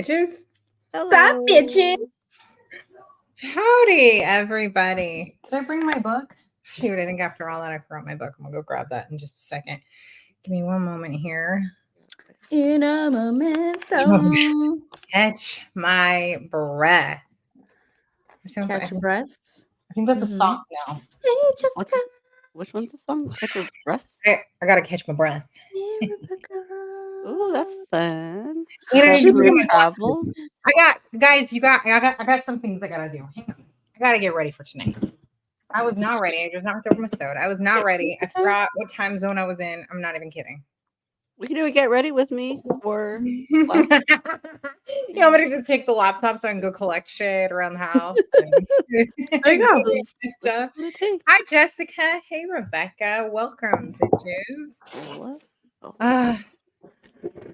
bitches? Hello. Sup, bitches? Howdy, everybody. Did I bring my book? Shoot, I think after all that, I forgot my book. I'm gonna go grab that in just a second. Give me one moment here. In a momentum. Catch my breath. It sounds Catch your like, breaths. I think that's a song now. Hey, Jessica. Which one's the song? Catch Your Breath? I gotta catch my breath. Ooh, that's fun. You know, Should Your we- travels. I got some things I gotta do. Hang on. I gotta get ready for tonight. I was not ready. I just knocked over my soda. I was not ready. I forgot what time zone I was in. I'm not even kidding. We can do a get ready with me or You want me to just take the laptop so I can go collect shit around the house? There you go. Stuff. Hi, Jessica. Hey, Rebecca. Welcome, bitches.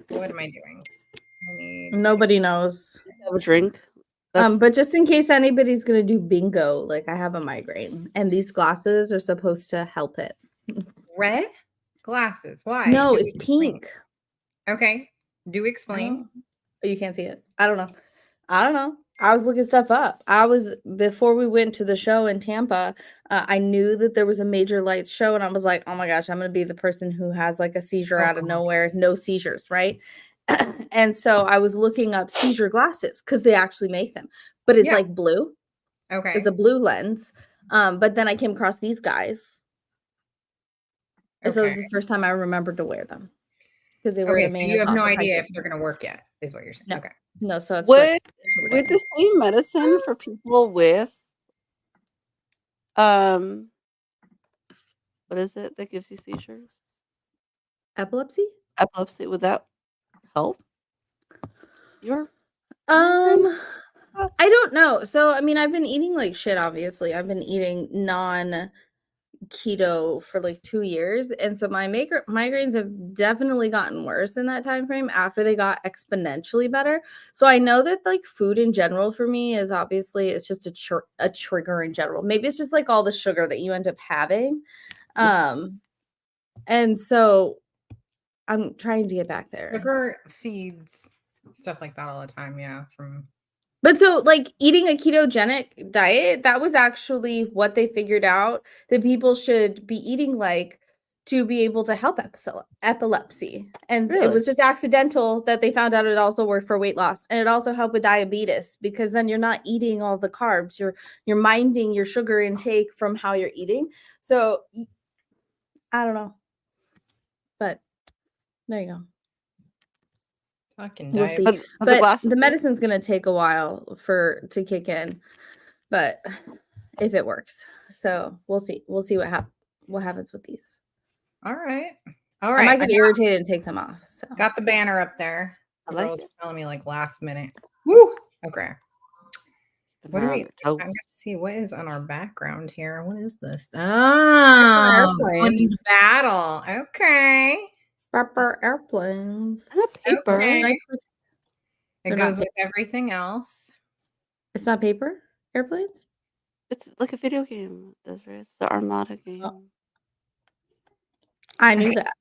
What am I doing? I need Nobody knows. Have a drink. But just in case anybody's gonna do bingo, like I have a migraine, and these glasses are supposed to help it. red glasses. Why? No, Do it's explain. pink. Okay. Do explain. Oh, you can't see it. I don't know. I was looking stuff up. Before we went to the show in Tampa, I knew that there was a major lights show, and I was like, oh my gosh, I'm gonna be the person who has like a seizure out of nowhere, no seizures, right? And so I was looking up seizure glasses because they actually make them, but it's like blue. Okay. It's a blue lens. But then I came across these guys. Okay. So this is the first time I remembered to wear them. Because they were the main. So you have no idea if they're gonna work yet, is what you're saying. No. Okay. No, so it's would the same medicine for people with what is it that gives you seizures? Epilepsy? Epilepsy, would that help? I don't know. So I mean, I've been eating like shit, obviously. I've been eating non-keto for like 2 years. And so my migraines have definitely gotten worse in that time frame after they got exponentially better. So I know that like food in general for me is obviously it's just a trigger in general. Maybe it's just like all the sugar that you end up having. And so I'm trying to get back there. Sugar feeds stuff like that all the time, But so like eating a ketogenic diet, that was actually what they figured out that people should be eating like to be able to help epilepsy. And It was just accidental that they found out it also worked for weight loss. And it also helped with diabetes because then you're not eating all the carbs. You're minding your sugar intake from how you're eating. So I don't know. But there you go. Fucking we'll see. But the medicine's gonna take a while to kick in, but if it works, so we'll see. We'll see what happens with these. All right. I might get irritated and take them off. So got the banner up there. The girls were telling me like last minute. Woo. Okay. What are we? I'm gonna see what is on our background here. What is this? Oh, battle. Okay. Proper airplanes. Paper. Okay. It goes with everything else. It's not paper airplanes? It's like a video game, Desiree. It's the Armada game. Oh. I knew that.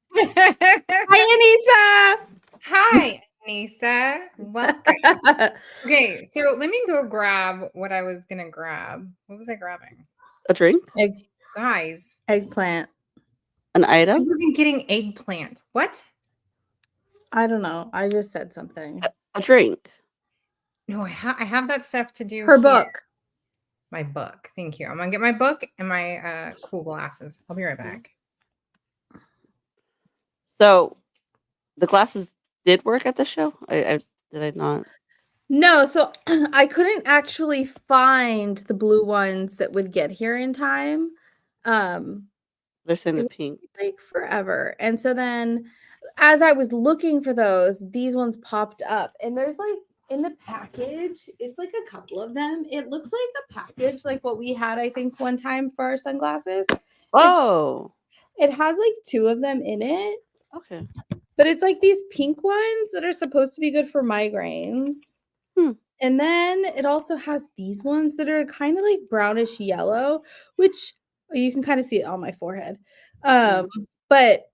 Hi, Anissa. Hi, Anissa. Welcome. Okay, so let me go grab what I was gonna grab. What was I grabbing? A drink? Guys. Eggplant. An item? I wasn't getting eggplant. What? I don't know. I just said something. A drink. No, I have that stuff to do. Her book. My book. Thank you. I'm gonna get my book and my cool glasses. I'll be right back. So, the glasses did work at the show? Did I not? No, so I couldn't actually find the blue ones that would get here in time. They're saying the pink. Like forever. And so then as I was looking for those, these ones popped up. And there's like in the package, it's like a couple of them. It looks like a package like what we had, I think, one time for our sunglasses. Oh. It has like 2 of them in it. Okay. But it's like these pink ones that are supposed to be good for migraines. And then it also has these ones that are kind of like brownish yellow, which you can kind of see it on my forehead. But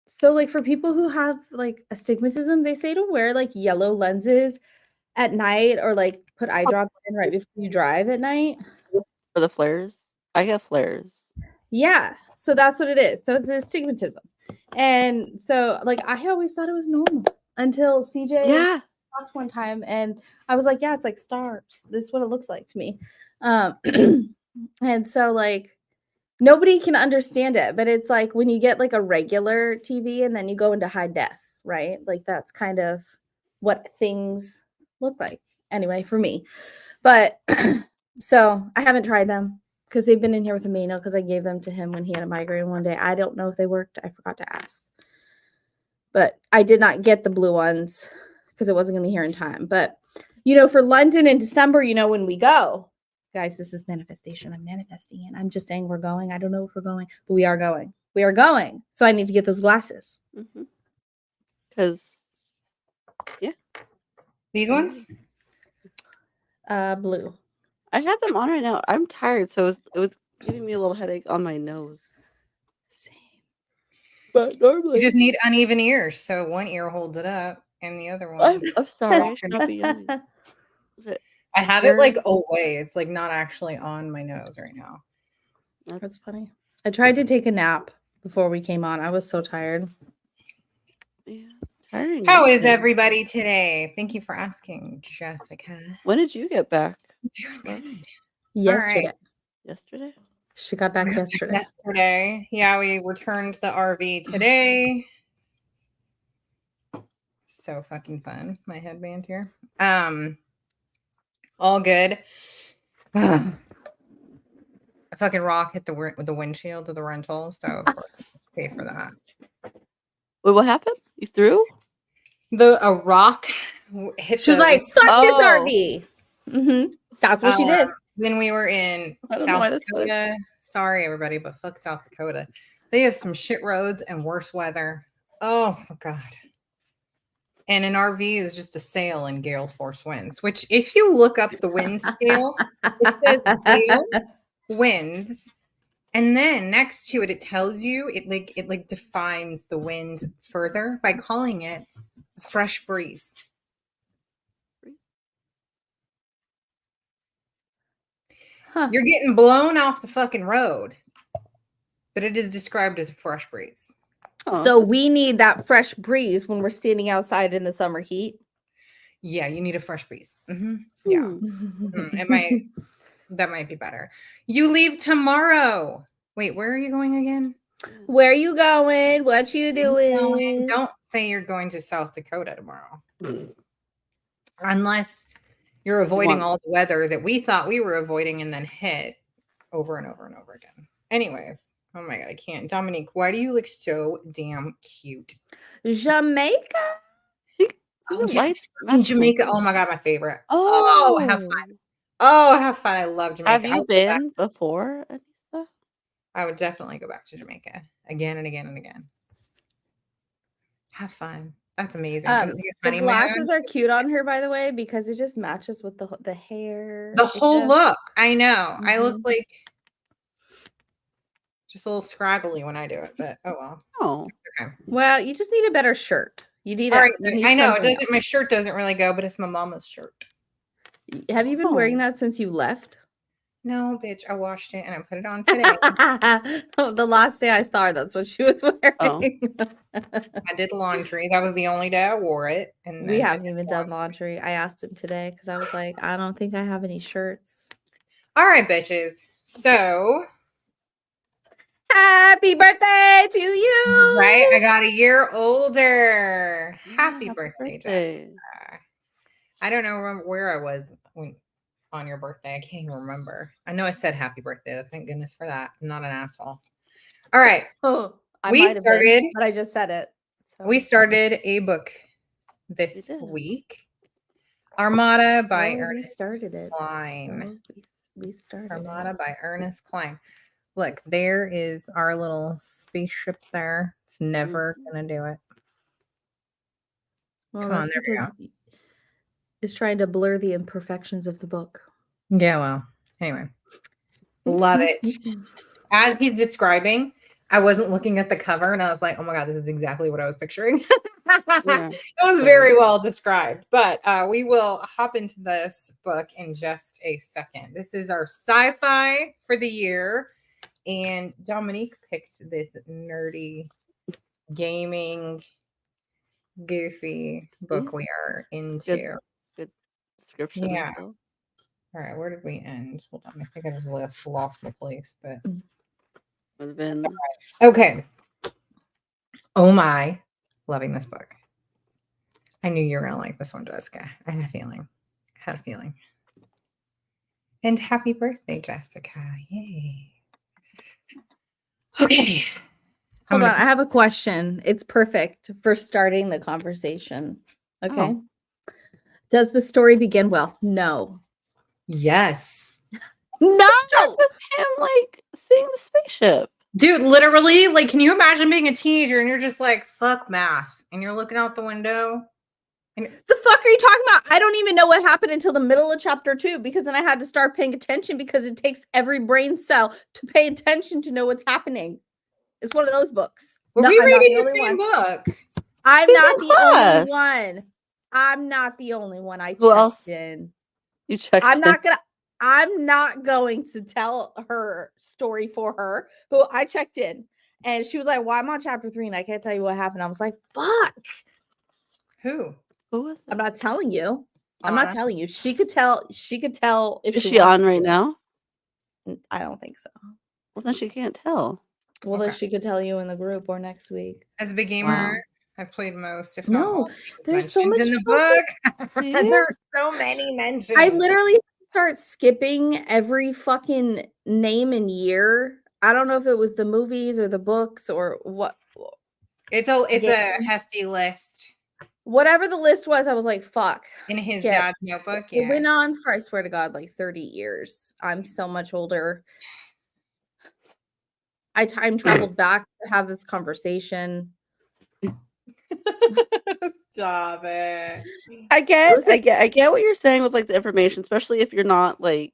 so like for people who have like astigmatism, they say to wear like yellow lenses at night or like put eye drops in right before you drive at night? For the flares? I get flares. Yeah. So that's what it is. So it's astigmatism. And so like I always thought it was normal until CJ talked one time and I was like, yeah, it's like stars. This is what it looks like to me. And so like nobody can understand it, but it's like when you get like a regular TV and then you go into high def, right? Like that's kind of what things look like anyway for me. But so I haven't tried them because they've been in here with Amino because I gave them to him when he had a migraine one day. I don't know if they worked. I forgot to ask. But I did not get the blue ones because it wasn't going to be here in time. But, you know, for London in December, you know, when we go, guys, this is manifestation. I'm manifesting it. I'm just saying we're going. I don't know if we're going, but we are going. We are going. So I need to get those glasses. Because, yeah. These ones? Blue. I have them on right now. I'm tired, so it was giving me a little headache on my nose. Same. But normally You just need uneven ears, so one ear holds it up and the other one. I'm sorry, I should not be yelling. I have it like away. It's like not actually on my nose right now. That's funny. I tried to take a nap before we came on. I was so tired. Yeah. Tiring. How is everybody today? Thank you for asking, Jessica. When did you get back? Yesterday. Right. Yesterday? She got back yesterday. Yesterday. Yeah, we returned the RV today. So fucking fun. My headband here. All good. A fucking rock hit the windshield of the rental, so of course I pay for that. Wait, what happened? You threw? A rock hit. She was like, "Fuck this RV." That's what she did. When we were in South Dakota. Sorry, everybody, but fuck South Dakota. They have some shit roads and worse weather. Oh my god. And an RV is just a sail in gale force winds, which if you look up the wind scale, it says gale winds. And then next to it, it tells you it defines the wind further by calling it a fresh breeze. You're getting blown off the fucking road, but it is described as a fresh breeze. So we need that fresh breeze when we're standing outside in the summer heat. Yeah, you need a fresh breeze. Yeah, that might be better. You leave tomorrow. Wait, where are you going again? Where are you going? What you doing? Don't say you're going to South Dakota tomorrow. Unless you're avoiding all the weather that we thought we were avoiding and then hit over and over and over again. Anyways, oh my god, I can't. Dominique, why do you look so damn cute? Jamaica? Jamaica. Oh my god, my favorite. Oh, have fun. Oh, have fun. I love Jamaica. Have you been before, Anissa? I would definitely go back to Jamaica again and again and again. Have fun. That's amazing. The glasses are cute on her, by the way, because it just matches with the hair. The whole look. I know. I look like just a little scraggly when I do it, but oh well. Oh. Okay. Well, you just need a better shirt. You need I know it doesn't. My shirt doesn't really go, but it's my mama's shirt. Have you been wearing that since you left? No, bitch. I washed it and I put it on today. The last day I saw her, that's what she was wearing. Oh. I did laundry. That was the only day I wore it. And we haven't even done laundry. I asked him today because I was like, I don't think I have any shirts. All right, bitches. So happy birthday to you. Right? I got a year older. Happy birthday, Jessica. I don't know where I was on your birthday. I can't even remember. I know I said happy birthday. Thank goodness for that. I'm not an asshole. All right. Oh, we started, but I just said it. So. We started a book this week. Armada by Ernest Cline. We started Armada by Ernest Cline. Look, there is our little spaceship there. It's never gonna do it. Well, come on, there we go. Is trying to blur the imperfections of the book. Yeah, well, anyway. Love it. As he's describing, I wasn't looking at the cover and I was like, oh my god, this is exactly what I was picturing. It was very well described, but we will hop into this book in just a second. This is our sci-fi for the year, and Dominique picked this nerdy gaming goofy book we are into. Good description. Yeah. All right, where did we end? Hold on, I think I just lost my place, but would have been okay. Oh my, loving this book. I knew you were gonna like this one, Jessica. I had a feeling. And happy birthday, Jessica. Yay. Okay. Hold on, I have a question. It's perfect for starting the conversation. Okay. Oh. Does the story begin well? No. Yes. No. Start with him like seeing the spaceship. Dude, literally, like, can you imagine being a teenager and you're just like, fuck math, and you're looking out the window? And the fuck are you talking about? I don't even know what happened until the middle of chapter 2, because then I had to start paying attention, because it takes every brain cell to pay attention to know what's happening. It's one of those books. Were we reading the same book? I'm not the only one. I'm not the only one. I checked in. You checked in. I'm not going to tell her story for her, but I checked in and she was like, well, I'm on chapter 3 and I can't tell you what happened. I was like, fuck. Who was that? I'm not telling you. I'm not telling you. She could tell if Is she on right now? I don't think so. Well, then she can't tell. Well, then she could tell you in the group or next week. As a big gamer, I've played most, if not all. There's so much in the book. There's so many mentions. I literally start skipping every fucking name and year. I don't know if it was the movies or the books or what. It's a hefty list. Whatever the list was, I was like, fuck. In his dad's notebook, yeah. It went on for, I swear to God, like 30 years. I'm so much older. I time traveled back to have this conversation. Stop it. I get what you're saying with like the information, especially if you're not like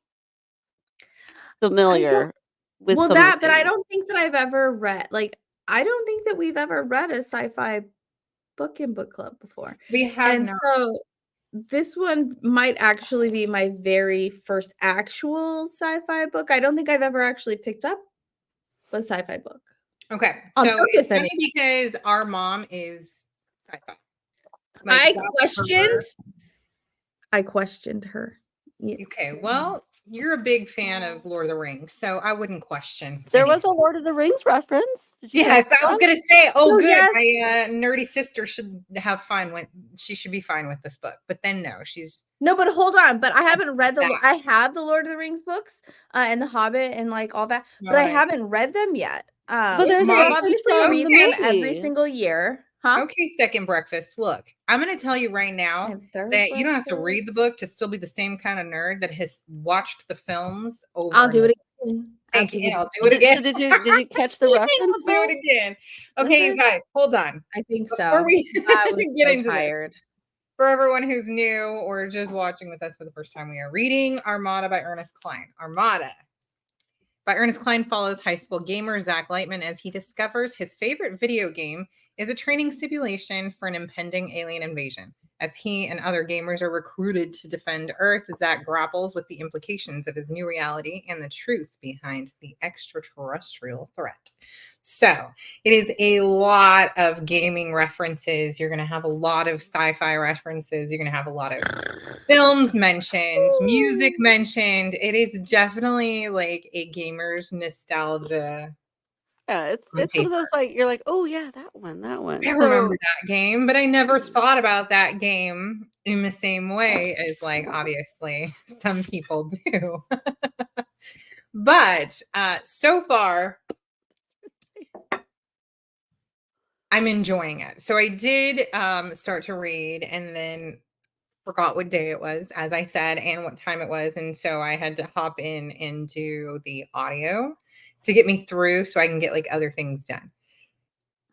familiar with that, but I don't think that I've ever read, like, I don't think that we've ever read a sci-fi book in book club before. We have, and so this one might actually be my very first actual sci-fi book. I don't think I've ever actually picked up a sci-fi book. Okay, so it's funny because our mom is sci-fi. Like, I questioned her. Yeah. Okay, well, you're a big fan of Lord of the Rings, so I wouldn't question. There was a Lord of the Rings reference. Yes, I was gonna say. Oh, good. Yes. My nerdy sister should have fun with. She should be fine with this book, but then no, she's no. But hold on, but I haven't read I have the Lord of the Rings books and the Hobbit and like all that, but I haven't read them yet. But there's obviously read them every single year. Huh? Okay, second breakfast. Look, I'm going to tell you right now that you don't have to read the book to still be the same kind of nerd that has watched the films over. I'll do it again. I'll do it again. So did you catch the reference? I'll do it again. Okay, you guys, hold on. I think so. Before we get tired. For everyone who's new or just watching with us for the first time, we are reading Armada by Ernest Cline. Armada by Ernest Cline follows high school gamer Zack Lightman as he discovers his favorite video game is a training simulation for an impending alien invasion. As he and other gamers are recruited to defend Earth, Zack grapples with the implications of his new reality and the truth behind the extraterrestrial threat. So it is a lot of gaming references. You're going to have a lot of sci-fi references. You're going to have a lot of films mentioned, music mentioned. It is definitely like a gamer's nostalgia. Yeah, it's one of those like you're like, oh yeah, that one. I remember that game, but I never thought about that game in the same way as like obviously some people do. But so far, I'm enjoying it. So I did start to read and then forgot what day it was, as I said, and what time it was, and so I had to hop in and do the audio to get me through so I can get like other things done.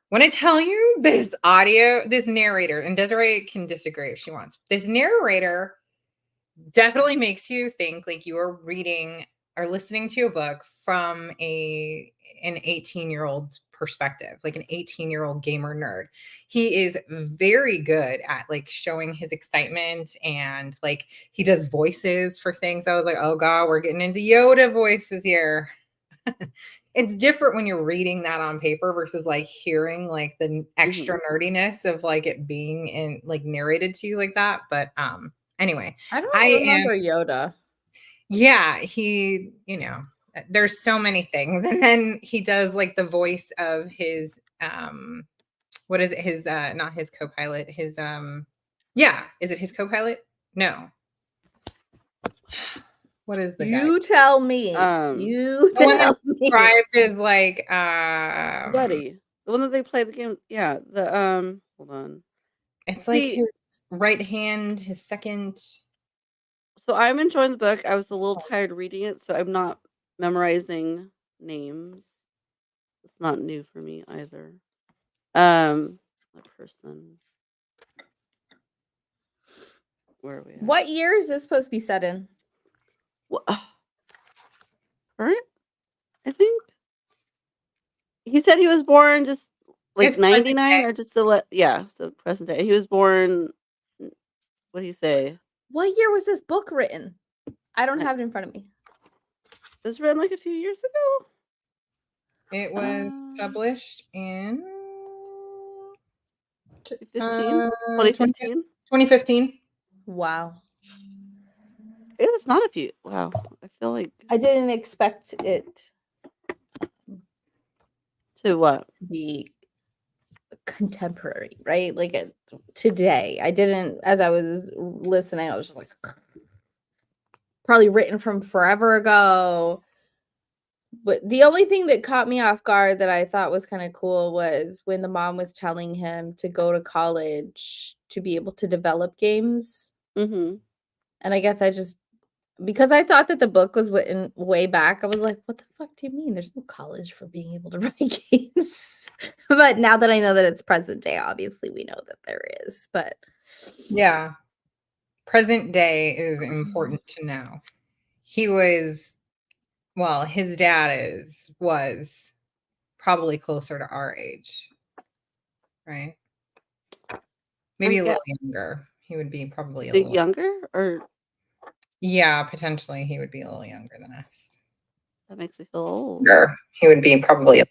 When I tell you this narrator, and Desiree can disagree if she wants, this narrator definitely makes you think like you are reading are listening to a book from an 18-year-old's perspective, like an 18-year-old gamer nerd. He is very good at like showing his excitement, and like he does voices for things. I was like, oh God, we're getting into Yoda voices here. It's different when you're reading that on paper versus like hearing like the extra nerdiness of like it being in like narrated to you like that. But anyway, I don't remember Yoda. Yeah, there's so many things. And then he does like the voice of his what is it? His not his co-pilot, his is it his co-pilot? No. What is the You tell me. You tell me. Described as like Buddy. The one that they play the game. Yeah, the hold on. It's like his right hand, his second. So I'm enjoying the book. I was a little tired reading it, so I'm not memorizing names. It's not new for me either. That person. Where are we at? What year is this supposed to be set in? Current? I think. He said he was born just like 99 or just so present day. He was born. What do you say? What year was this book written? I don't have it in front of me. It was written like a few years ago. It was published in 2015. 2015. Wow. It was not a few. Wow. I feel like I didn't expect it to what? To be contemporary, right? Like today. I didn't, as I was listening, I was just like, probably written from forever ago. But the only thing that caught me off guard that I thought was kind of cool was when the mom was telling him to go to college to be able to develop games. Mm-hmm. And I guess because I thought that the book was written way back, I was like, what the fuck do you mean? There's no college for being able to write games. But now that I know that it's present day, obviously we know that there is. But yeah, present day is important to know. His dad was probably closer to our age, right? Maybe a little younger. He would be probably a little younger, or yeah, potentially he would be a little younger than us. That makes me feel old. He would be probably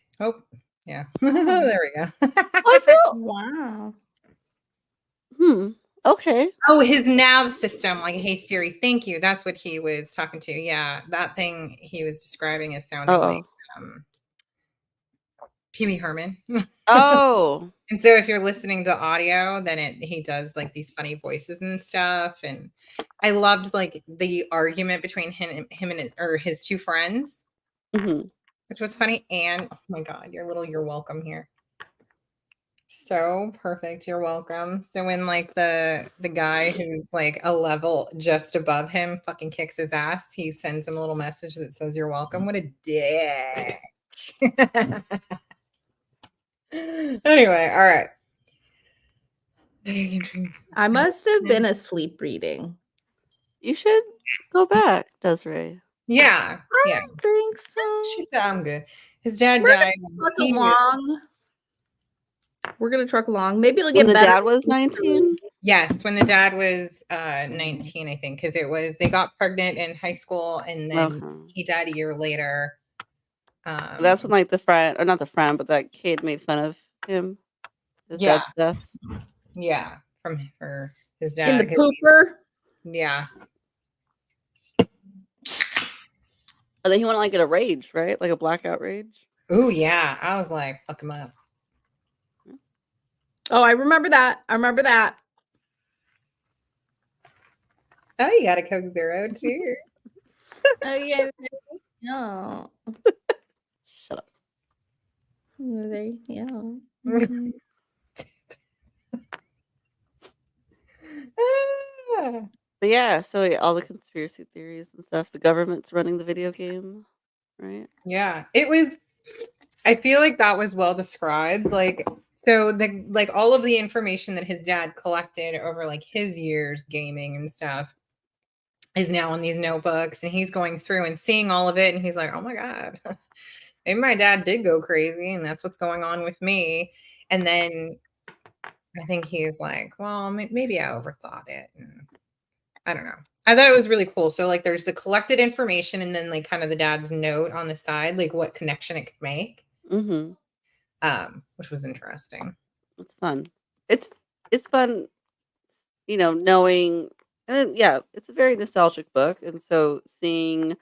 yeah. There we go. I feel wow. Okay. Oh, his nav system, like, hey Siri, thank you. That's what he was talking to. Yeah, that thing he was describing is sounding like Pee Wee Herman. Oh. And so if you're listening to audio, then he does like these funny voices and stuff. And I loved like the argument between him and his two friends, which was funny. And oh my God, you're welcome here. So perfect. You're welcome. So when like the guy who's like a level just above him fucking kicks his ass, he sends him a little message that says you're welcome. What a dick. Anyway, all right. I must have been asleep reading. You should go back, Desiree. Yeah. I don't think so. She said I'm good. His dad died. We're gonna truck along. Maybe it'll get better. When the dad was 19? Yes, when the dad was 19, I think, because they got pregnant in high school, and then he died a year later. That's when like the friend, or not the friend, but that kid made fun of him. His dad's death. Yeah, from his dad. In the pooper. Yeah. And then he went like in a rage, right? Like a blackout rage. Oh yeah, I was like, fuck him up. Oh, I remember that. Oh, you got a Coke Zero too. Oh yeah. No. Shut up. There you go. But yeah, so all the conspiracy theories and stuff. The government's running the video game, right? Yeah, it was. I feel like that was well described. Like, so all of the information that his dad collected over like his years gaming and stuff, is now in these notebooks, and he's going through and seeing all of it, and he's like, oh my God, maybe my dad did go crazy, and that's what's going on with me. And then I think he's like, well, maybe I overthought it. And I don't know. I thought it was really cool. So like there's the collected information and then like kind of the dad's note on the side, like what connection it could make. Which was interesting. It's fun. It's fun, knowing, and yeah, it's a very nostalgic book. And so seeing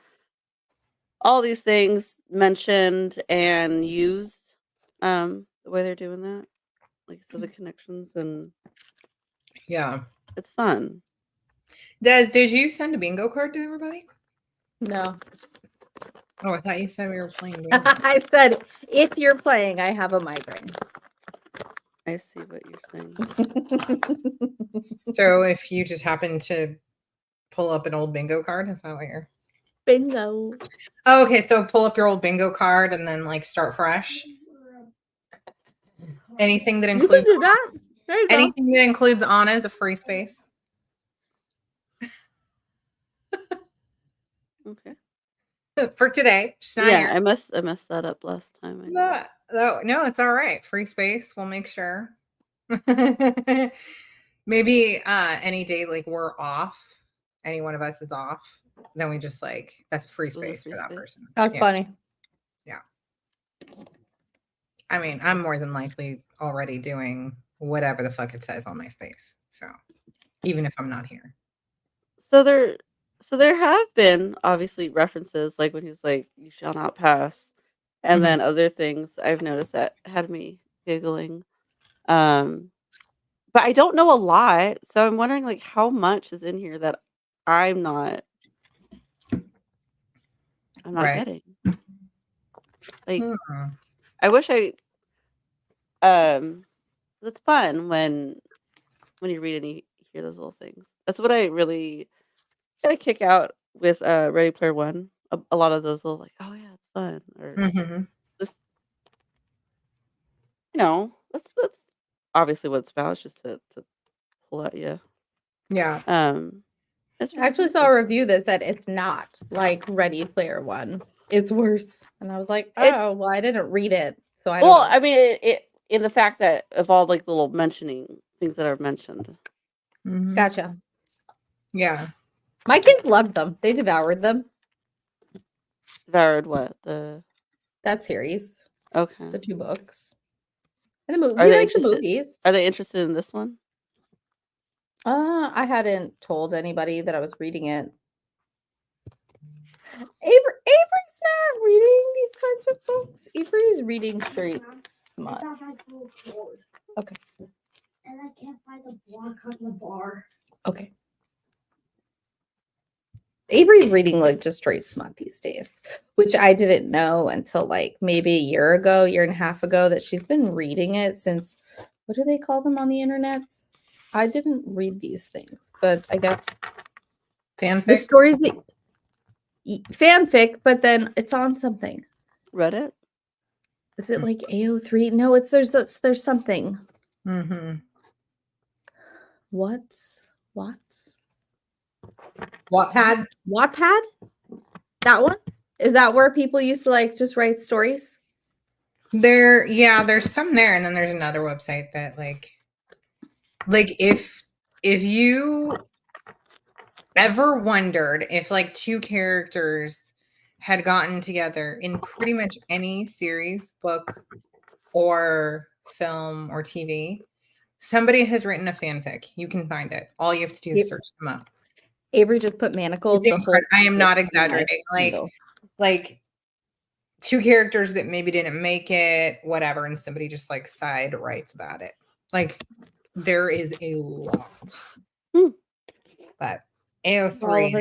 all these things mentioned and used, the way they're doing that, like so the connections, and yeah, it's fun. Did you send a bingo card to everybody? No. Oh, I thought you said we were playing bingo. I said, if you're playing, I have a migraine. I see what you're saying. So if you just happen to pull up an old bingo card, is that what you're... Bingo. Oh, okay. So pull up your old bingo card and then like start fresh. Anything that includes... You can do that. There you anything that includes Anna is a free space. Okay. For today. Yeah, I messed that up last time. No, it's all right. Free space. We'll make sure. Maybe any day like we're off, any one of us is off, then we just like that's free space for that person. That's funny. Yeah. I mean, I'm more than likely already doing whatever the fuck it says on my space. So even if I'm not here. So there have been obviously references like when he's like, "You shall not pass," and then other things I've noticed that had me giggling. But I don't know a lot, so I'm wondering like how much is in here that I'm not getting. Like, I wish I. It's fun when you read and you hear those little things. That's what I really get a kick out with Ready Player One. A lot of those little like, oh yeah, it's fun, or this. That's obviously what it's about. It's just to pull at you. Yeah. I actually saw a review that said it's not like Ready Player One. It's worse. And I was like, oh, well, I didn't read it. So I don't know. I mean, it in the fact that of all like the little mentioning things that are mentioned. Gotcha. Yeah. My kids loved them. They devoured them. Devoured what? That series. Okay. The 2 books. And the movie. We like the movies. Are they interested in this one? I hadn't told anybody that I was reading it. Avery's not reading these kinds of books. Avery's reading straight smut. Okay. And I can't find the block on the bar. Okay. Avery's reading like just straight smut these days, which I didn't know until like maybe a year and a half ago that she's been reading it since, what do they call them on the internet? I didn't read these things, but I guess fanfic. The stories that fanfic, but then it's on something. Reddit? Is it like AO3? No, it's there's something. What's Wattpad? Wattpad? That one? Is that where people used to like just write stories? There's some there, and then there's another website that like if you ever wondered if like 2 characters had gotten together in pretty much any series, book, or film or TV, somebody has written a fanfic. You can find it. All you have to do is search them up. Avery just put manacles. I am not exaggerating. Like 2 characters that maybe didn't make it, whatever, and somebody just like side writes about it. Like there is a lot. But AO3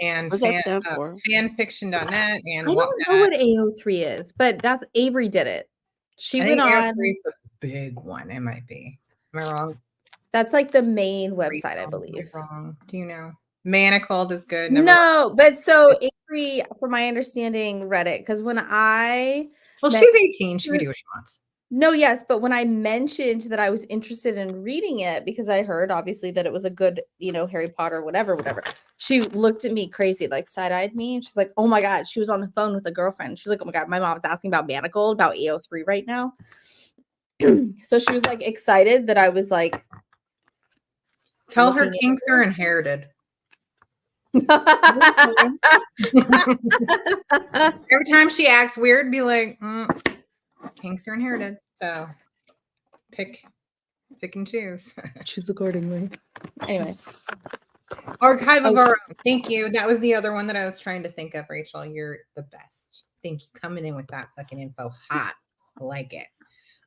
and fanfiction.net and I don't know what AO3 is, but that's Avery did it. She went on. AO3 is the big one. It might be. Am I wrong? That's like the main website, I believe. Wrong. Do you know? Manacled is good. No, but so Avery, from my understanding, read it because when I she's 18. She can do what she wants. No, yes, but when I mentioned that I was interested in reading it because I heard obviously that it was a good, Harry Potter, whatever. She looked at me crazy, like side-eyed me, and she's like, "Oh my god!" She was on the phone with a girlfriend. She's like, "Oh my god, my mom's asking about Manicold, about AO3 right now." So she was like excited that I was like, tell her kinks are inherited. Every time she acts weird, be like, kinks are inherited. So pick and choose. Choose accordingly. Anyway. Archive of Our Own. Thank you. That was the other one that I was trying to think of, Rachel. You're the best. Thank you. Coming in with that fucking info hot. I like it.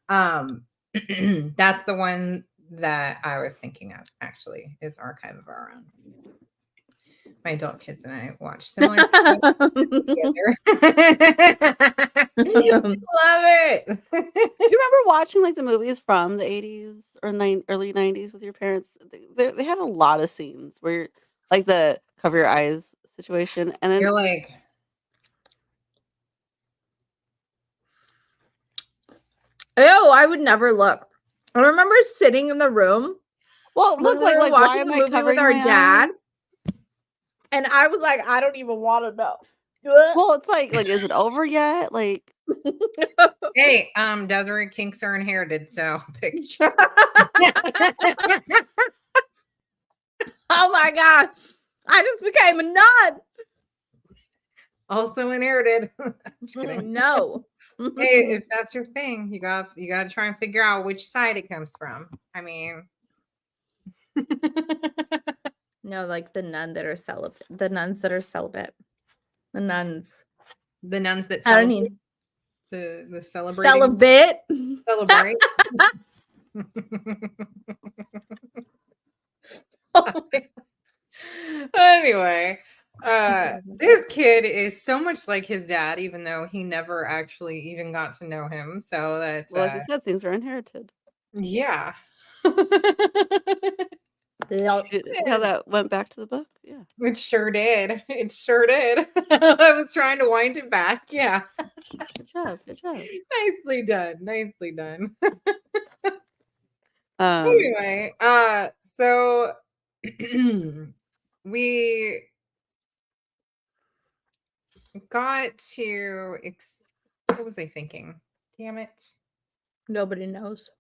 That's the one that I was thinking of, actually, is Archive of Our Own. My adult kids and I watch similar stuff together. Love it. Do you remember watching like the movies from the 80s or early 90s with your parents? They had a lot of scenes where you're like the cover your eyes situation, and then you're like, ew, I would never look. I remember sitting in the room. Well, look, like watching why am the I movie covering with our my dad? eyes? And I was like, I don't even want to know. Well, it's like, is it over yet? Like, hey, Desiree, kinks are inherited, so pick. Oh my god, I just became a nun. Also inherited. Just kidding. No. Hey, if that's your thing, you got to try and figure out which side it comes from. I mean, no, like the nuns that are celibate. The nuns that I don't need the celebrating celibate. celebrate. Anyway, this kid is so much like his dad, even though he never actually even got to know him. So that's like I said, things are inherited. Yeah. See how that went back to the book? Yeah. It sure did. It sure did. I was trying to wind it back. Yeah. Good job. Nicely done. Nicely done. Anyway, so we got to what was I thinking? Damn it. Nobody knows.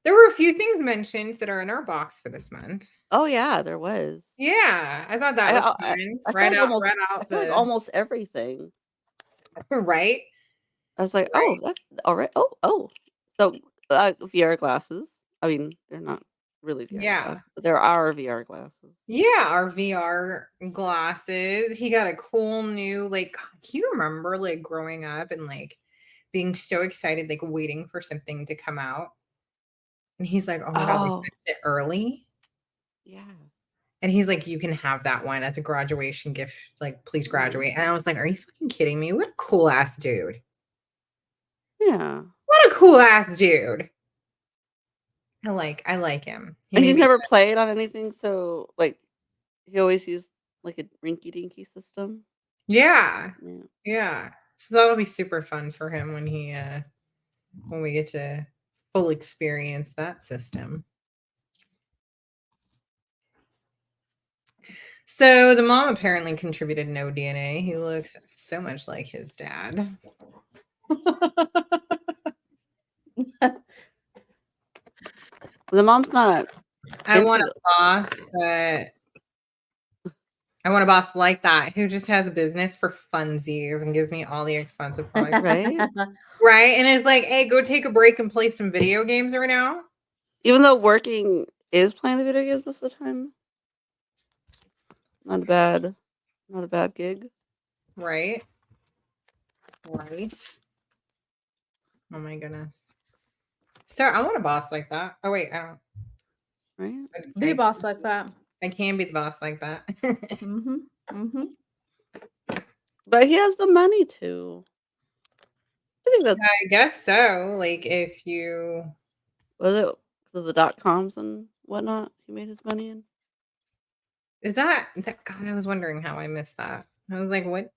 There were a few things mentioned that are in our box for this month. Oh yeah, there was. Yeah, I thought that was fun. Right out like almost everything. Right. I was like, oh, that's all right. Oh. So VR glasses. I mean, they're not really VR glasses, but there are VR glasses. Yeah, our VR glasses. He got a cool new, like, can you remember like growing up and like being so excited, like waiting for something to come out? And he's like, oh my God, they sent it early. Yeah. And he's like, you can have that one as a graduation gift. Like, please graduate. And I was like, are you fucking kidding me? What a cool ass dude. Yeah. What a cool ass dude. I like him. And he's never played on anything, so like he always used like a rinky dinky system. Yeah. So that'll be super fun for him when we get to full experience that system. So the mom apparently contributed no DNA. He looks so much like his dad. The mom's not. I want a boss like that who just has a business for funsies and gives me all the expensive products. Right? Right? And it's like, hey, go take a break and play some video games right now. Even though working is playing the video games most of the time. Not a bad gig. Right? Oh my goodness. So I want a boss like that. Oh wait, I don't. Right? Be a boss like that. I can be the boss like that. But he has the money to. I guess so. Like if you was it the .coms and whatnot he made his money in? Is that God, I was wondering how I missed that. I was like, what?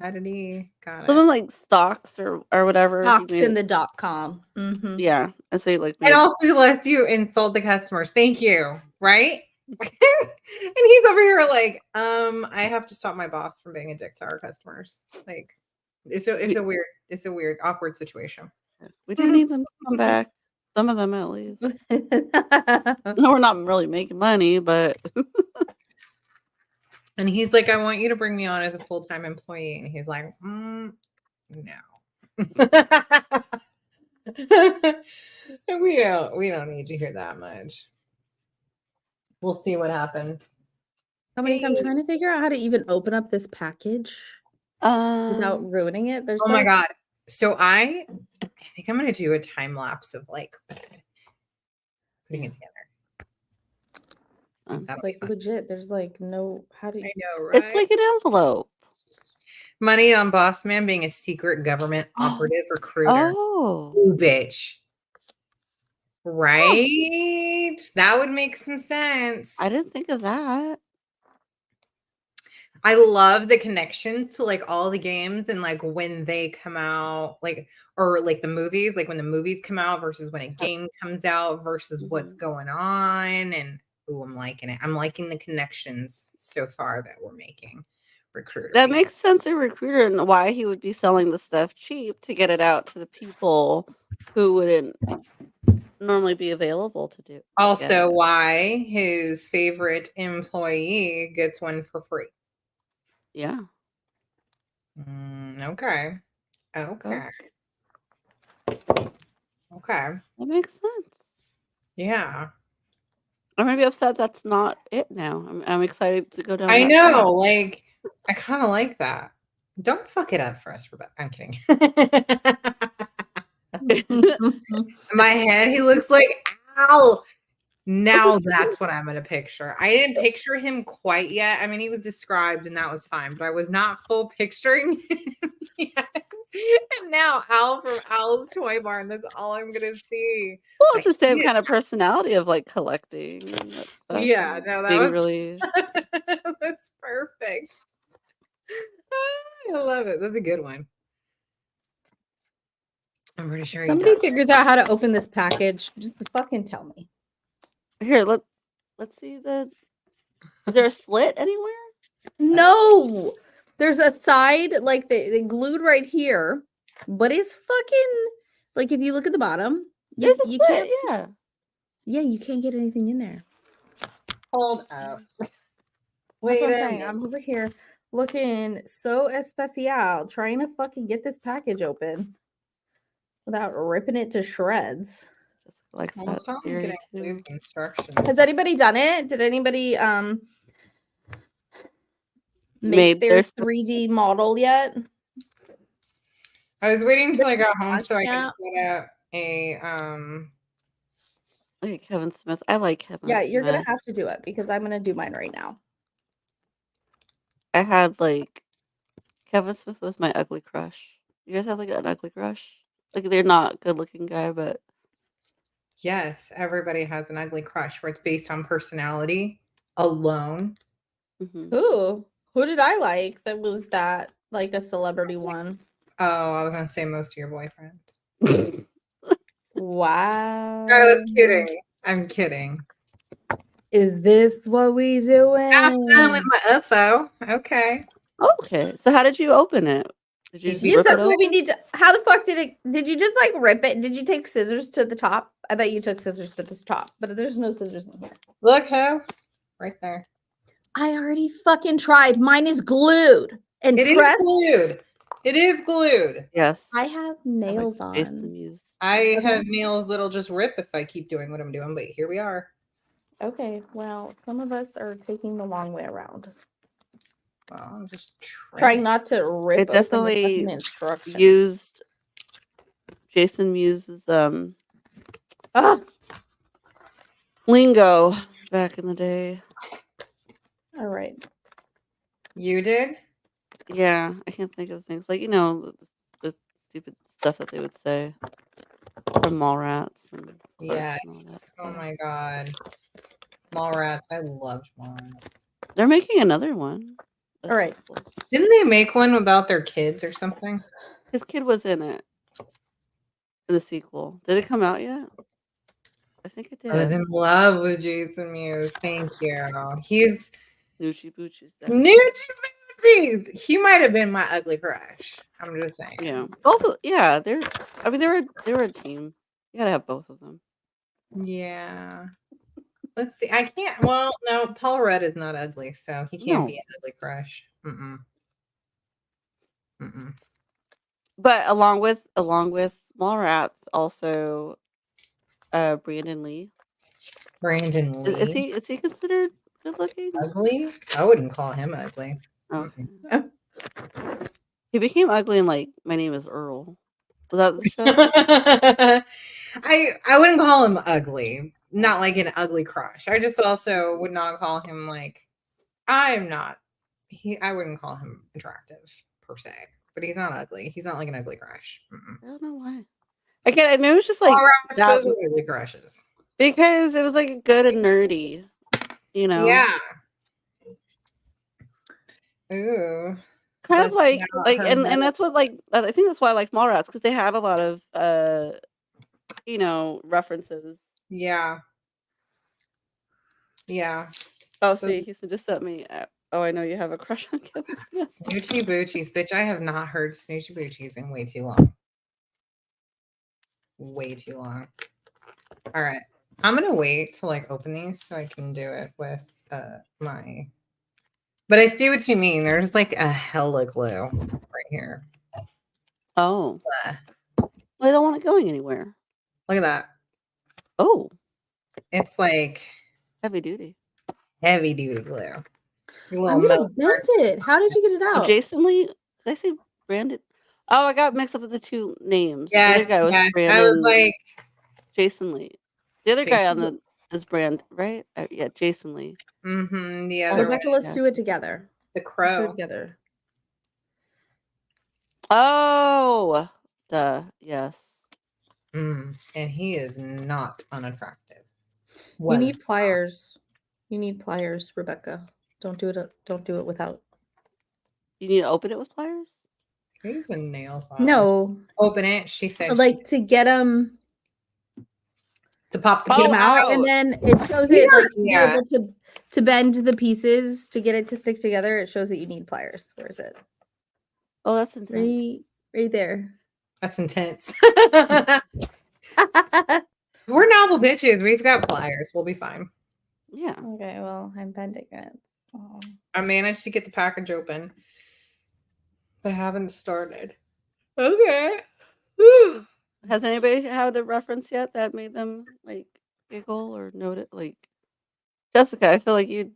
How did he got Something it? like stocks or whatever. He Stocks made in it. the .com. Mhm. Yeah, and so he like And made. also lets you insult the customers. Thank you. Right? And he's over here like, I have to stop my boss from being a dick to our customers. Like, it's a weird, awkward situation. We do need them to come back. Some of them at least. No, we're not really making money, but And he's like, I want you to bring me on as a full-time employee. And he's like, no. we don't need you here that much. We'll see what happens. Dominique, I'm trying to figure out how to even open up this package without ruining it. There's oh my god. So I think I'm gonna do a time lapse of like putting it together. Like legit, there's like no how do you I know, right? It's like an envelope. Money on Boss Man being a secret government operative recruiter. Oh. Ooh, bitch. Right? That would make some sense. I didn't think of that. I love the connections to like all the games and like when they come out, like or like the movies, like when the movies come out versus when a game comes out versus what's going on. And I'm liking it. I'm liking the connections so far that we're making. Recruiter. That makes sense in Recruiter and why he would be selling the stuff cheap to get it out to the people who wouldn't normally be available to do. Also, why his favorite employee gets one for free. Yeah. Okay. Okay. That makes sense. Yeah. I'm gonna be upset that's not it now. I'm excited to go down. I know, like I kind of like that. Don't fuck it up for us, Rebecca. I'm kidding. In my head, he looks like ow. Now that's what I'm gonna picture. I didn't picture him quite yet. I mean, he was described and that was fine, but I was not full picturing him yet. And now Al from Al's Toy Barn, that's all I'm gonna see. Well, it's the same kind of personality of like collecting and that stuff. Yeah, no, that was really that's perfect. I love it. That's a good one. I'm pretty sure somebody figures out how to open this package. Just fucking tell me. Here, let's see the. Is there a slit anywhere? No, there's a side like they glued right here, but it's fucking like if you look at the bottom, you can't. Yeah, you can't get anything in there. Hold up. Wait, I'm over here looking so especial, trying to fucking get this package open without ripping it to shreds. Like instructions. Has anybody done it? Did anybody make their 3D model yet? I was waiting till I got home so I could set up a Like Kevin Smith. I like Kevin Yeah, Smith. you're gonna have to do it because I'm gonna do mine right now. I had like Kevin Smith was my ugly crush. You guys have like an ugly crush? Like they're not good looking guy, but yes, everybody has an ugly crush where it's based on personality alone. Ooh, who did I like that was that like a celebrity one? Oh, I was gonna say most of your boyfriends. Wow. I was kidding. I'm kidding. Is this what we doing? I'm done with my UFO. Okay. Okay. So how did you open it? Did you Yes, that's what we need to. How the fuck did you just like rip it? Did you take scissors to the top? I bet you took scissors to this top, but there's no scissors in here. Look, who? Right there. I already fucking tried. Mine is glued and it pressed. Is glued. It is glued. Yes. I have nails on. I have nails that'll just rip if I keep doing what I'm doing, but here we are. Okay, well, some of us are taking the long way around. Well, I'm just trying not to rip. It definitely used Jason Muse's lingo back in the day. All right. You did? Yeah, I can't think of things like the stupid stuff that they would say from Mallrats and yes. Oh my god, Mallrats! I loved Mallrats. They're making another one. All right. sequel. Didn't they make one about their kids or something? His kid was in it. In the sequel. Did it come out yet? I think it did. I was in love with Jason Mewes. Thank you. He's Snoochie Boochie. Snoochie. He might have been my ugly crush. I'm just saying. Yeah. Both of, yeah, they're I mean they were a team. You gotta have both of them. Yeah. Let's see. I can't. Well, no, Paul Rudd is not ugly, so he can't be an ugly crush. But along with Mallrats, also Brandon Lee. Brandon Lee. Is he considered good looking? Ugly? I wouldn't call him ugly. Okay. He became ugly in like My Name is Earl. Was that the show? I wouldn't call him ugly. Not like an ugly crush. I just also would not call him like I wouldn't call him attractive per se. But he's not ugly. He's not like an ugly crush. I don't know why. Again, maybe it was just like those were ugly crushes. Because it was like good and nerdy, you know. Yeah. Ooh. Kind of like and that's what like I think that's why I like Mallrats, because they had a lot of you know, references. Yeah. Yeah. Oh, see, Houston just sent me. Oh, I know you have a crush on Kevin Smith. Snoochie Boochies. Bitch, I have not heard Snoochie Boochies in way too long. Way too long. All right. I'm going to wait to like open these so I can do it with my... But I see what you mean. There's like a hella glue right here. Oh. I don't want it going anywhere. Look at that. Oh. It's like... Heavy duty. Heavy duty glue. I'm gonna melt it. How did you get it out? Oh, Jason Lee? Did I say Brandon? Oh, I got mixed up with the two names. Yes, the other guy was Brandon, I was like... Jason Lee. The other guy on the is Brand, right? Yeah, Jason Lee. Mm-hmm. The other Rebecca, let's do it together. The Crow. Let's do it together. Oh, yes. And he is not unattractive. You need pliers. You need pliers, Rebecca. Don't do it without. You need to open it with pliers? Use a nail file. No. Open it. She said. Like to get them. To pop the piece out, and then it shows it like you're able to bend the pieces to get it to stick together. It shows that you need pliers. Where is it? Oh, that's intense. Right there. That's intense. We're novel bitches. We've got pliers. We'll be fine. Yeah. Okay. Well, I'm bending it. Oh. I managed to get the package open, but I haven't started. Okay. Whew. Has anybody had a reference yet that made them like giggle or note it? Like Jessica, I feel like you'd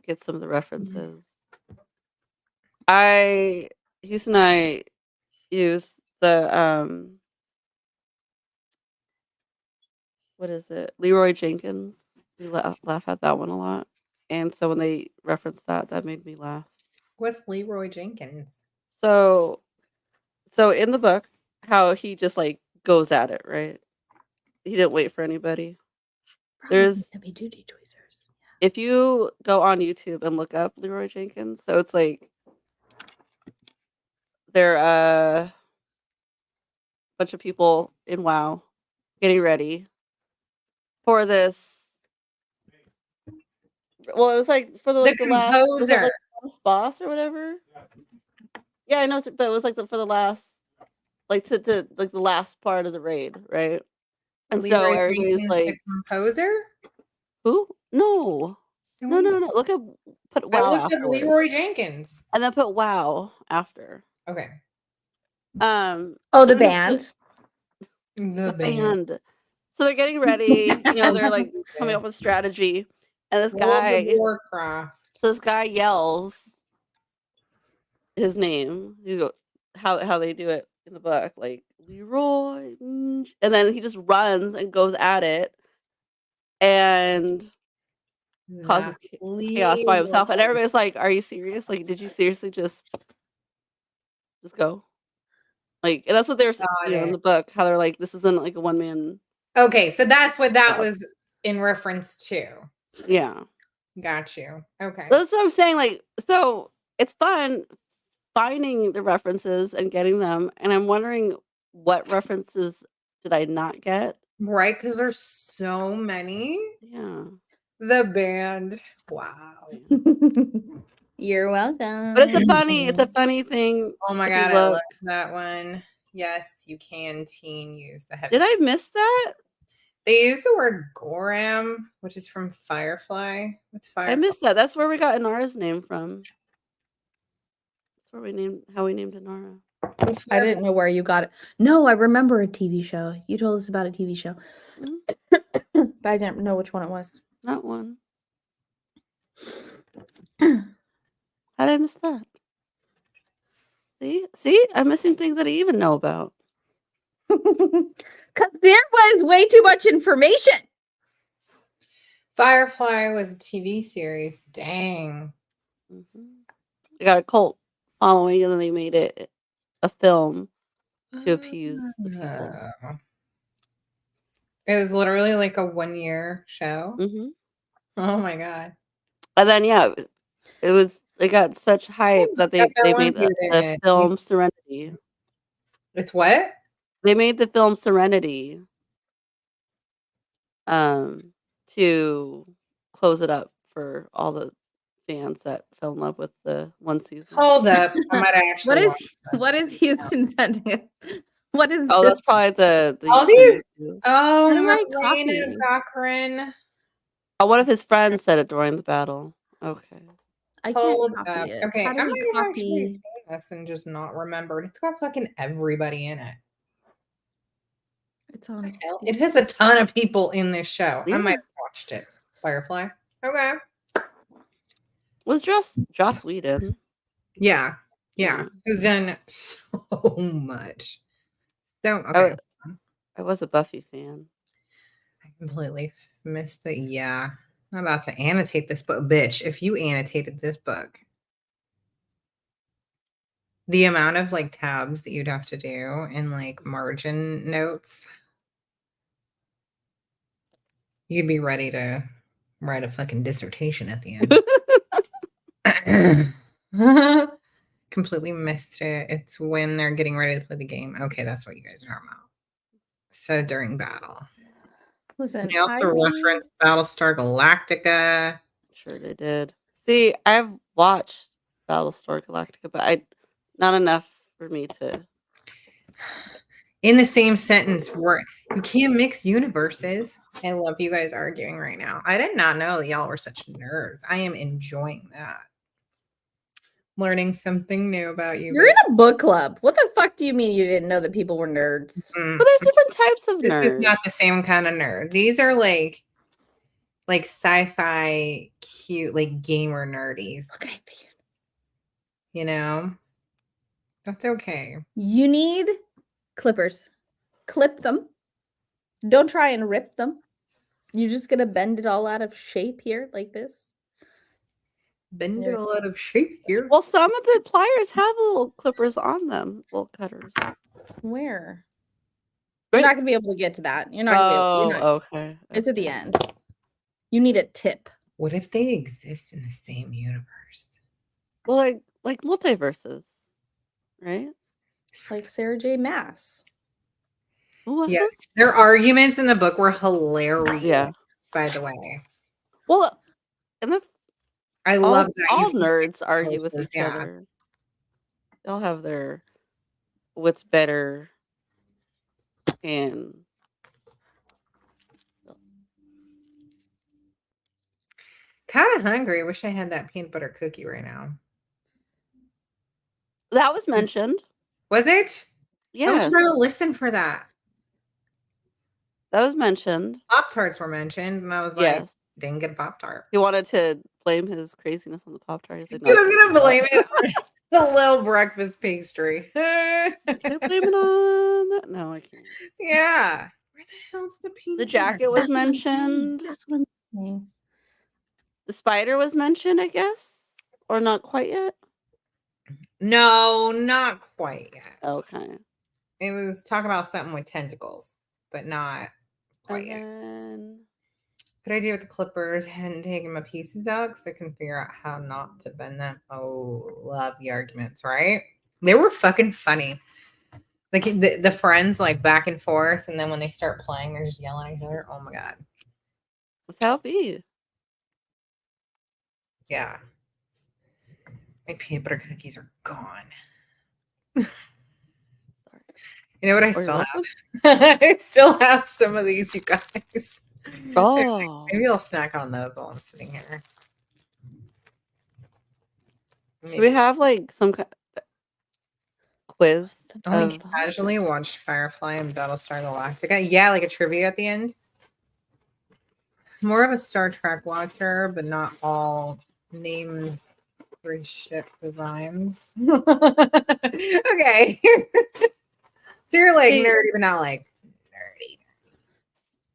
get some of the references. Houston and I use the what is it? Leroy Jenkins. We laugh at that one a lot. And so when they referenced that made me laugh. What's Leroy Jenkins? So in the book, how he just like goes at it, right? He didn't wait for anybody. There's heavy duty tweezers. If you go on YouTube and look up Leroy Jenkins, so it's like they're a bunch of people in WoW getting ready for this. Well, it was like for the last boss or whatever. Yeah, I know, but it was like for the last, like to like the last part of the raid, right? And Leroy so everybody's like, the composer. Who? No. Look up, put WoW. I looked up Leroy Jenkins, and then put WoW after. Okay. Oh, the band. The band. So they're getting ready. You know, they're like coming up with strategy, and this guy. Warcraft. So this guy yells his name. You go how they do it in the book, like Leroy, and then he just runs and goes at it, and causes chaos by himself. And everybody's like, "Are you serious? Like, did you seriously just go?" Like, and that's what they're saying in the book. How they're like, "This isn't like a one man." Okay, so that's what that was in reference to. Yeah. Got you. Okay. That's what I'm saying. Like, so it's fun finding the references and getting them, and I'm wondering what references did I not get? Right, because there's so many. Yeah. The band. Wow. You're welcome. But it's a funny thing. Oh my if you god, I look. love that one. Yes, you can use the heavy. Did I miss that? They use the word Goram, which is from Firefly. What's Firefly? I missed that. That's where we got Inara's name from. That's where we named Inara. I didn't know where you got it. No, I remember a TV show. You told us about a TV show. Mhm. But I didn't know which one it was. Not one. How did I miss that? See, I'm missing things that I even know about. Because there was way too much information. Firefly was a TV series. Dang. They got a cult following, and then they made it a film to appease the people. It was literally like a 1-year show. Mm-hmm. Oh my god. And then it got such hype that they made the film Serenity. It's what? They made the film Serenity to close it up for all the fans that fell in love with the one season. Hold up. I might actually what is Houston sending? What is Oh, that's probably the all these. How do I Marlena Cochran. Oh, one of his friends said it during the battle. Okay. I Hold can't up. copy it. Okay, How I do might we have actually copy? seen this and just not remembered. It's got fucking everybody in it. It's on. It has a ton of people in this show. Yeah. I might have watched it. Firefly. Okay. Was Joss Whedon? Yeah. Who's done so much. So okay. I was a Buffy fan. I completely missed the yeah. I'm about to annotate this book. Bitch, if you annotated this book, the amount of like tabs that you'd have to do and like margin notes, you'd be ready to write a fucking dissertation at the end. Completely missed it. It's when they're getting ready to play the game. Okay, that's what you guys are talking about. So during battle. Listen, they also referenced Battlestar Galactica. Sure they did. See, I've watched Battlestar Galactica, but not enough for me to. In the same sentence, where you can't mix universes. I love you guys arguing right now. I did not know that y'all were such nerds. I am enjoying that. Learning something new about you. You're in a book club. What the fuck do you mean you didn't know that people were nerds? But there's different types of nerds. This is not the same kind of nerd. These are like sci-fi cute, like gamer nerdies. Okay. You know? That's okay. You need clippers. Clip them. Don't try and rip them. You're just gonna bend it all out of shape here like this. Bend it all out of shape here. Well, some of the pliers have little clippers on them, little cutters. Where? You're not gonna be able to get to that. You're not gonna be able to. Okay. It's at the end. You need a tip. What if they exist in the same universe? Well, like multiverses, right? It's like Sarah J. Maas. What? Yes, their arguments in the book were hilarious. Yeah. By the way. Well, and that's I love that all nerds argue with each other. They all have their what's better and kind of hungry. I wish I had that peanut butter cookie right now. That was mentioned. Was it? Yeah. I was trying to listen for that. That was mentioned. Pop-Tarts were mentioned, and I was like, didn't get a Pop-Tart. He wanted to blame his craziness on the Pop-Tart. He was going to blame it on the little breakfast pastry. Can I blame it on that? No, I can't. Yeah. Where the hell's the peanut The jacket was mentioned. That's what I'm saying. The spider was mentioned, I guess. Or not quite yet? No, not quite yet. Okay. It was talking about something with tentacles, but not quite yet. Good idea with the clippers and taking my pieces out because I couldn't figure out how not to bend them. Oh, love the arguments, right? They were fucking funny. Like the friends like back and forth, and then when they start playing, they're just yelling at each other. Oh my god. That's how it be. Yeah. My peanut butter cookies are gone. Sorry. You know what I Or still you're have? I still have some of these, you guys. Oh. Maybe I'll snack on those while I'm sitting here. Do we have like some kind quiz Only of casually watched Firefly and Battlestar Galactica. Yeah, like a trivia at the end. More of a Star Trek watcher, but not all. Name 3 ship designs. Okay. So you're like See- nerdy, but not like nerdy.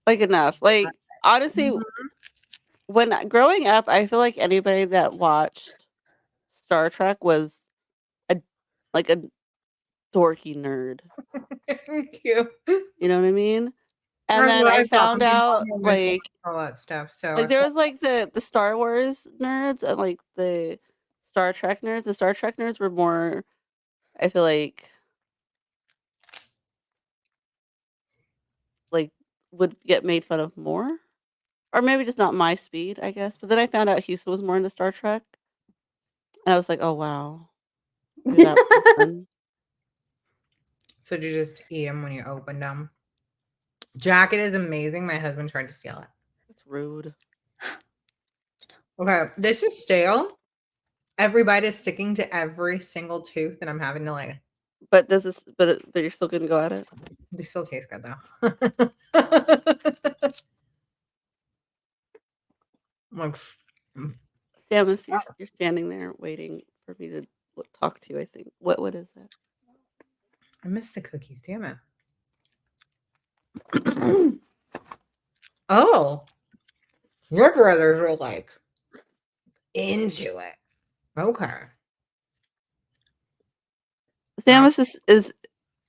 like enough. Like honestly, Mhm. when growing up, I feel like anybody that watched Star Trek was a dorky nerd. Thank you. You know what I mean? And then I found out like all that stuff. So like there was like the Star Wars nerds and like the Star Trek nerds. The Star Trek nerds were more, I feel like would get made fun of more. Or maybe just not my speed, I guess. But then I found out Houston was more into Star Trek. And I was like, oh wow. You're that person. So did you just eat them when you opened them? Jacket is amazing. My husband tried to steal it. That's rude. Okay, this is stale. Every bite is sticking to every single tooth, and I'm having to like. But does this? But you're still gonna go at it. They still taste good though. Like, Samus, you're standing there waiting for me to talk to you. I think. What is that? I missed the cookies. Damn it. Oh, your brothers were like into it. Okay. Samus is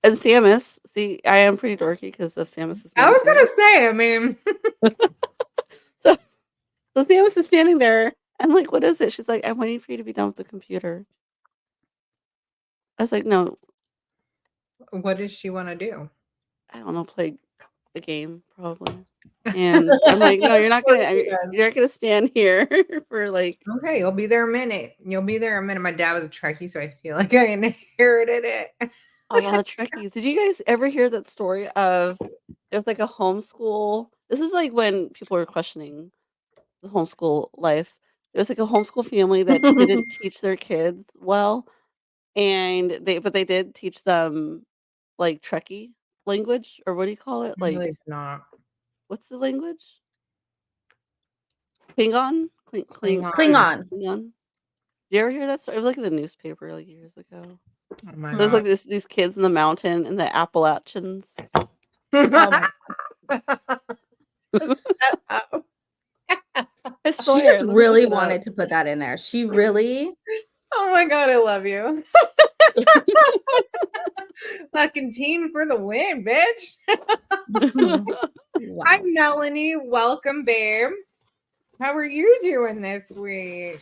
and Samus. See, I am pretty dorky because of Samus's. I was gonna say. I mean, so Samus is standing there and like, what is it? She's like, I'm waiting for you to be done with the computer. I was like, no. What does she want to do? I don't know, play a game probably. And I'm like, no, you're not gonna stand here for like. Okay, you'll be there a minute. You'll be there a minute. My dad was a Trekkie, so I feel like I inherited it. Oh yeah, the Trekkies. Did you guys ever hear that story of there's like a homeschool? This is like when people were questioning the homeschool life. There was like a homeschool family that didn't teach their kids well, and they did teach them like Trekkie language, or what do you call it? Like Really not. what's the language? Klingon? Klingon. Klingon. Klingon. Did you ever hear that story? It was like in the newspaper like years ago. Oh my There's God. like these kids in the mountain in the Appalachians. Shut up. She just really wanted to put that in there. She really. Oh my God, I love you. Fucking team for the win, bitch. Wow. Hi, Melanie. Welcome, babe. How are you doing this week?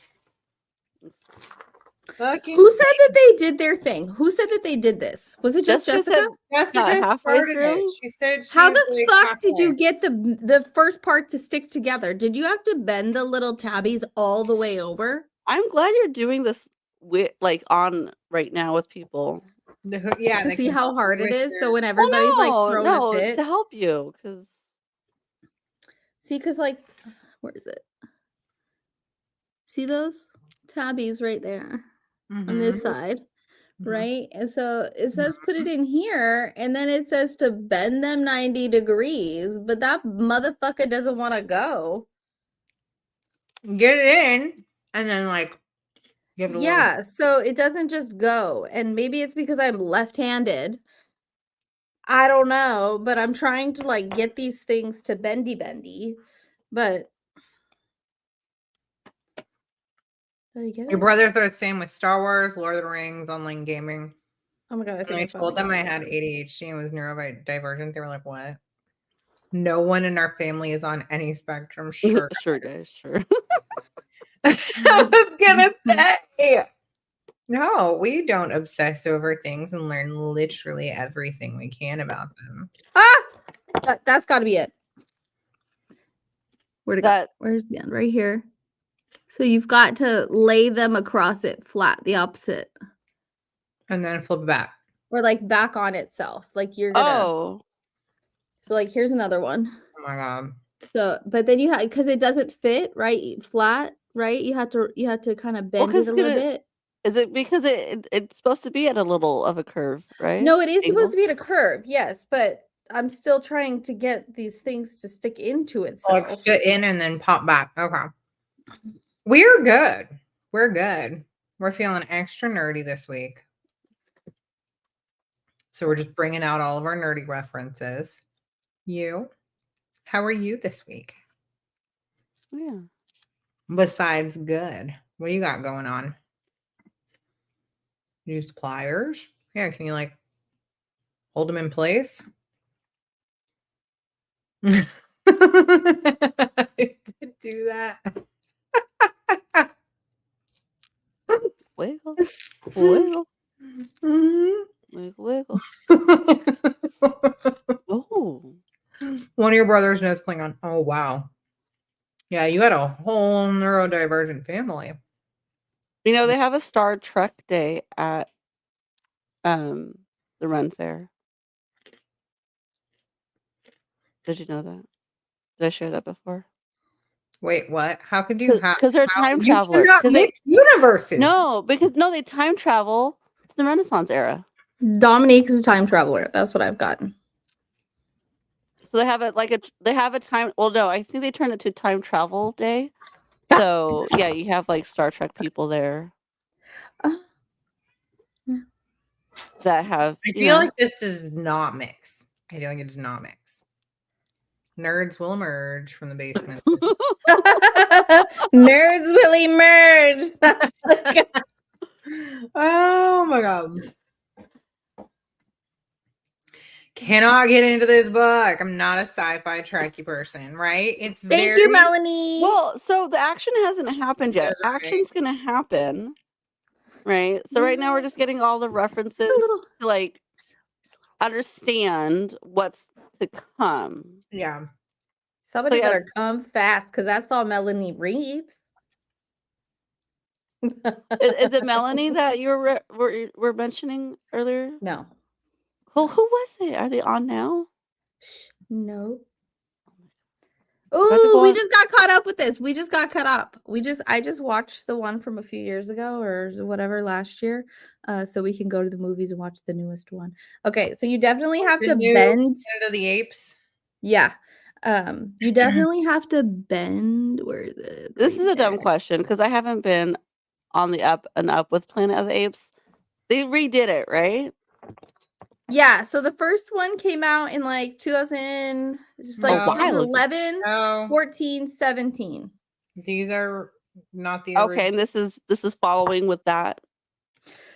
Fucking Who said that they did their thing? Who said that they did this? Was it just Jessica? Jessica halfway started through? it. She said How she's, the like, fuck did you halfway. get the first part to stick together? Did you have to bend the little tabbies all the way over? I'm glad you're doing this with like on right now with people. Yeah, To they see can how hard it with is. their- So when everybody's like throwing a no, fit. to help you because See, because like, where is it? See those tabbies right there on this Mhm. side, Mhm. right? And so it says put it in here, and then it says to bend them 90 degrees, but that motherfucker doesn't want to go. Get it in, and then like give it a little. Yeah, so it doesn't just go. And maybe it's because I'm left-handed. I don't know, but I'm trying to like get these things to bendy. But did I get Your it? brothers are the same with Star Wars, Lord of the Rings, online gaming. Oh my god, I When think I I told finally them I got had it. ADHD and was neurodivergent, they were like, "What?" No one in our family is on any spectrum. Sure. Sure, guys. Sure. I was gonna say. No, we don't obsess over things and learn literally everything we can about them. That's got to be it. Where'd it go? That Where's the end? Right here. So you've got to lay them across it flat, the opposite, And then flip it back. or like back on itself. Like you're gonna. oh, So like here's another one. Oh my god. So, but then you have, because it doesn't fit right flat, right? You have to kind of bend it a little bit. is it because it's supposed to be at a little of a curve, right? No, it is Angle? supposed to be at a curve, yes, but I'm still trying to get these things to stick into itself. Like fit in and then pop back. Okay. We're good. We're good. We're feeling extra nerdy this week. So we're just bringing out all of our nerdy references. You? How are you this week? Yeah. Besides good. What you got going on? Use pliers? Yeah, can you like hold them in place? I did do that. Wiggle, wiggle, Mhm. wiggle. Oh, One of your brothers knows Klingon. Oh, wow. Yeah, you had a whole neurodivergent family. you know they have a Star Trek day at the Ren Fair. Did you know that? Did I share that before? Wait, what? How could you have? Because they're a time traveler. You cannot mix universes. No, because they time travel to the Renaissance era. Dominique is a time traveler. That's what I've gotten. So they have a time. Well, no, I think they turned it to time travel day. So yeah, you have like Star Trek people there that have. I feel like this does not mix. I feel like it does not mix. Nerds will emerge from the basement. Nerds will emerge. Oh my god. Cannot get into this book. I'm not a sci-fi Trekkie person, right? It's Thank you, Melanie. Well, so the action hasn't happened yet. Action's gonna happen, right? So right now we're just getting all the references to like understand what's to come. Yeah. Somebody better come fast because that's all Melanie reads. Is it Melanie that you were mentioning earlier? No. Who was it? Are they on now? No. Oh, we just got caught up with this. We just got caught up. I just watched the one from a few years ago or whatever last year. So we can go to the movies and watch the newest one. Okay, so you definitely have to bend into the apes. Yeah. You definitely have to bend. Where is it? This is a dumb question because I haven't been on the up and up with Planet of the Apes. They redid it, right? Yeah, so the first one came out in like 2000, just like 2011, 14, 17. These are not the original. Okay, and this is following with that.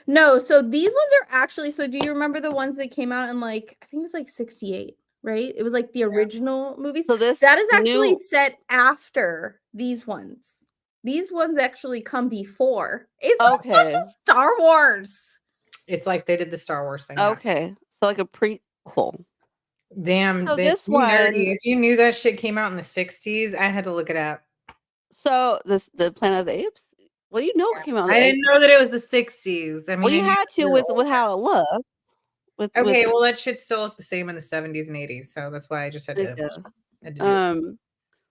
No, so these ones are actually, so do you remember the ones that came out in like, I think it was like 68, right? It was like the original movies. So that is actually set after these ones. These ones actually come before. It's like Star Wars. It's like they did the Star Wars thing. Okay. So like a prequel. Damn. So this one, nerdy. If you knew that shit came out in the 60s, I had to look it up. So the Planet of the Apes? Well, you know it came out in the 80s. I didn't know that it was the 60s. I mean, well, you had to with how it looked. Okay, well that shit still looked the same in the 70s and 80s, so that's why I just had to.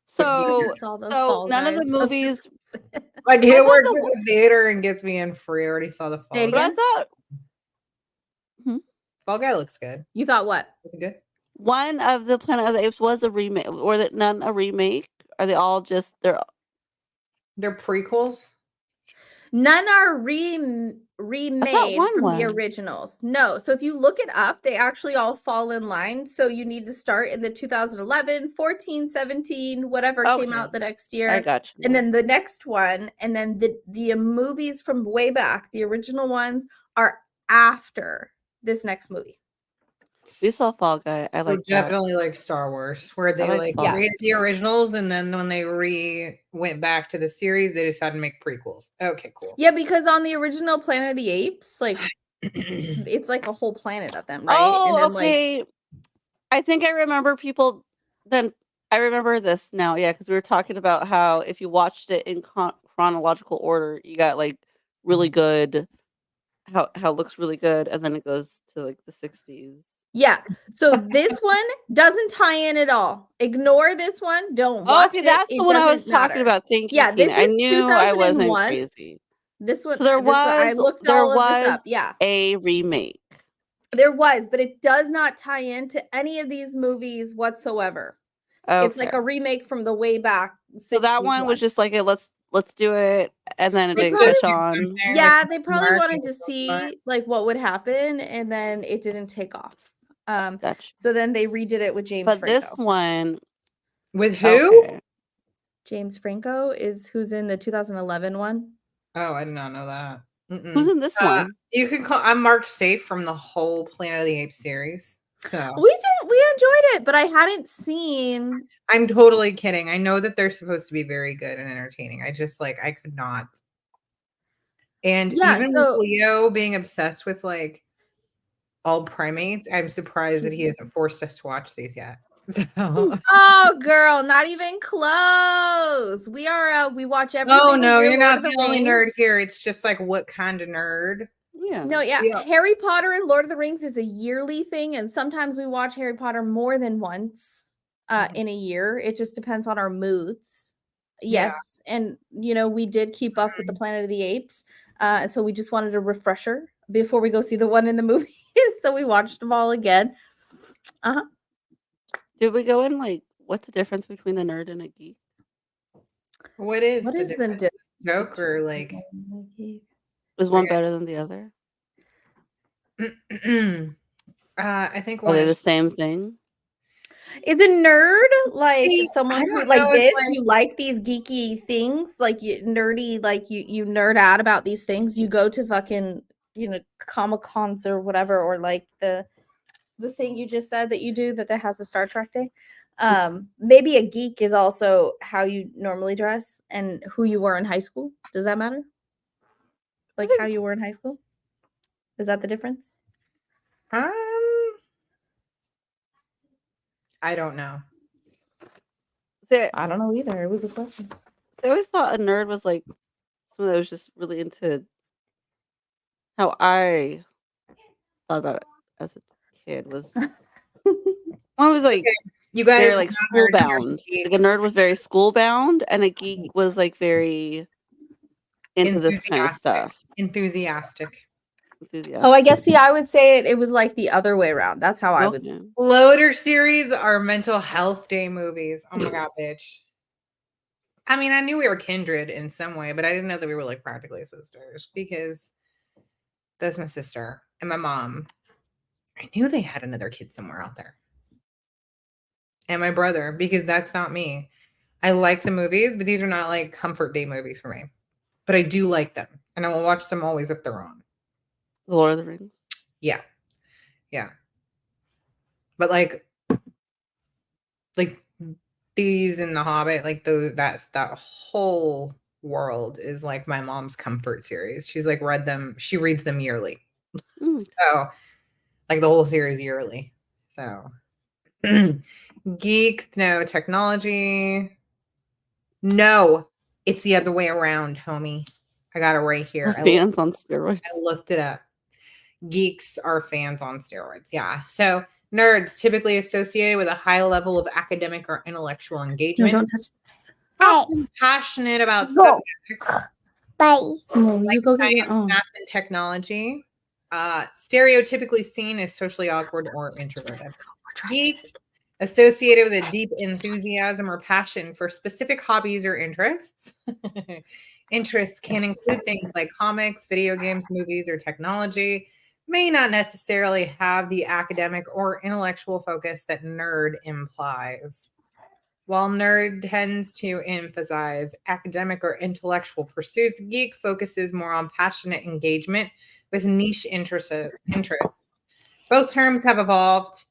So none of the movies. Like it works in the theater and gets me in free. I already saw the Fall Guy. I thought Fall Guy looks good. You thought what? Looks good. One of the Planet of the Apes was a remake, or that none a remake? Are they all just they're prequels? None are remade from the originals. No. So if you look it up, they actually all fall in line. So you need to start in the 2011, 14, 17, whatever came out the next year. I got you. And then the next one, and then the movies from way back, the original ones are after this next movie. We saw Fall Guy. I like that. Definitely like Star Wars, where they like created the originals, and then when they went back to the series, they just had to make prequels. Okay, cool. Yeah, because on the original Planet of the Apes, like it's like a whole planet of them, right? Oh, and then, okay. I think I remember people. Then I remember this now. Yeah, because we were talking about how if you watched it in chronological order, you got like really good. How it looks really good, and then it goes to like the 60s. Yeah. So this one doesn't tie in at all. Ignore this one. Don't watch Okay, it. that's the one I was talking matter. about. Thank you, Yeah, Tina. this I is knew I wasn't 2001. crazy. This one, So there I looked all of this up. Yeah, a remake. There was, but it does not tie into any of these movies whatsoever. Okay. It's like a remake from the way back. So that one was just like, let's do it, and then it didn't catch on. Yeah, they probably wanted to see like what would happen, and then it didn't take off. Gotcha. So then they redid it with James But Franco. this one with who? Okay. James Franco is who's in the 2011 one. Oh, I did not know that. Who's in this one? You can call. I'm marked safe from the whole Planet of the Apes series. So we enjoyed it, but I hadn't seen. I'm totally kidding. I know that they're supposed to be very good and entertaining. I just I could not. And even with Leo being obsessed with like all primates, I'm surprised that he hasn't forced us to watch these yet. So. Oh, girl, not even close. We are. We watch every. Oh no, you're not the only nerd here. It's just like what kind of nerd? Yeah. No, yeah. Harry Potter and Lord of the Rings is a yearly thing, and sometimes we watch Harry Potter more than once in a year. It just depends on our moods. Yes, and we did keep up with the Planet of the Apes, and so we just wanted a refresher before we go see the one in the movie. So we watched them all again. Did we go in like what's the difference between a nerd and a geek? What is the difference? Joke or like is one better than the other? I think are they the same thing? Is a nerd like someone who like this? You like these geeky things, like you nerdy, like you nerd out about these things. You go to fucking Comic Cons or whatever, or like the thing you just said that you do that has a Star Trek day. Maybe a geek is also how you normally dress and who you were in high school. Does that matter? Like how you were in high school? Is that the difference? I don't know. I don't know either. It was a question. I always thought a nerd was like someone that was just really into how I thought about it as a kid was one was like you guys very like school bound. Like a nerd was very school bound, and a geek was like very into this kind of stuff. Enthusiastic. Oh, I guess I would say it was like the other way around. That's how I would. Loader series are mental health day movies. Oh my god, bitch. I mean, I knew we were kindred in some way, but I didn't know that we were like practically sisters because that's my sister and my mom. I knew they had another kid somewhere out there. And my brother, because that's not me. I like the movies, but these are not like comfort day movies for me. But I do like them. And I will watch them always if they're on. The Lord of the Rings? Yeah. Yeah. But like these and The Hobbit, like that whole world is like my mom's comfort series. She's like read them. She reads them yearly. So like the whole series yearly. So geeks, no. Technology, no. It's the other way around, homie. I got it right here. Fans on steroids. I looked it up. Geeks are fans on steroids. Yeah. So nerds typically associated with a high level of academic or intellectual engagement. No, don't touch this. Often passionate about subjects. Bye. Like you go get your own. Math and technology. Stereotypically seen as socially awkward or introverted. Geeks associated with a deep enthusiasm or passion for specific hobbies or interests. Interests can include things like comics, video games, movies, or technology. May not necessarily have the academic or intellectual focus that nerd implies. While nerd tends to emphasize academic or intellectual pursuits, geek focuses more on passionate engagement with niche interests. Both terms have evolved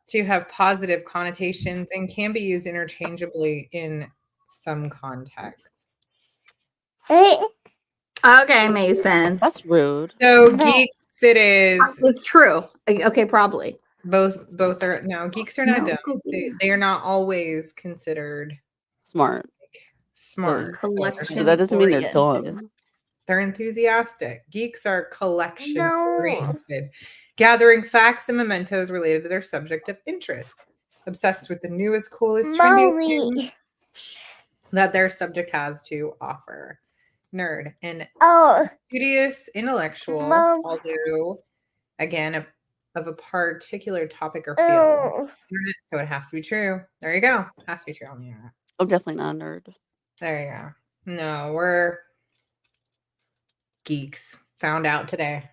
to have positive connotations and can be used interchangeably in some contexts. Okay, Mason. That's rude. So geeks, it is. It's true. Okay, probably. Both are no, geeks are not No, dumb. They are not always considered Smart. smart. Collection. But that doesn't mean they're oriented. dumb. They're enthusiastic. Geeks are collection oriented, gathering facts and mementos related to their subject of interest, obsessed with the newest, coolest, trendiest things that their subject has to offer. Nerd and studious intellectual, although again of a particular topic or field. Internet, so it has to be true. There you go. Has to be true on the internet. I'm definitely not a nerd. There you go. No, we're geeks. Found out today.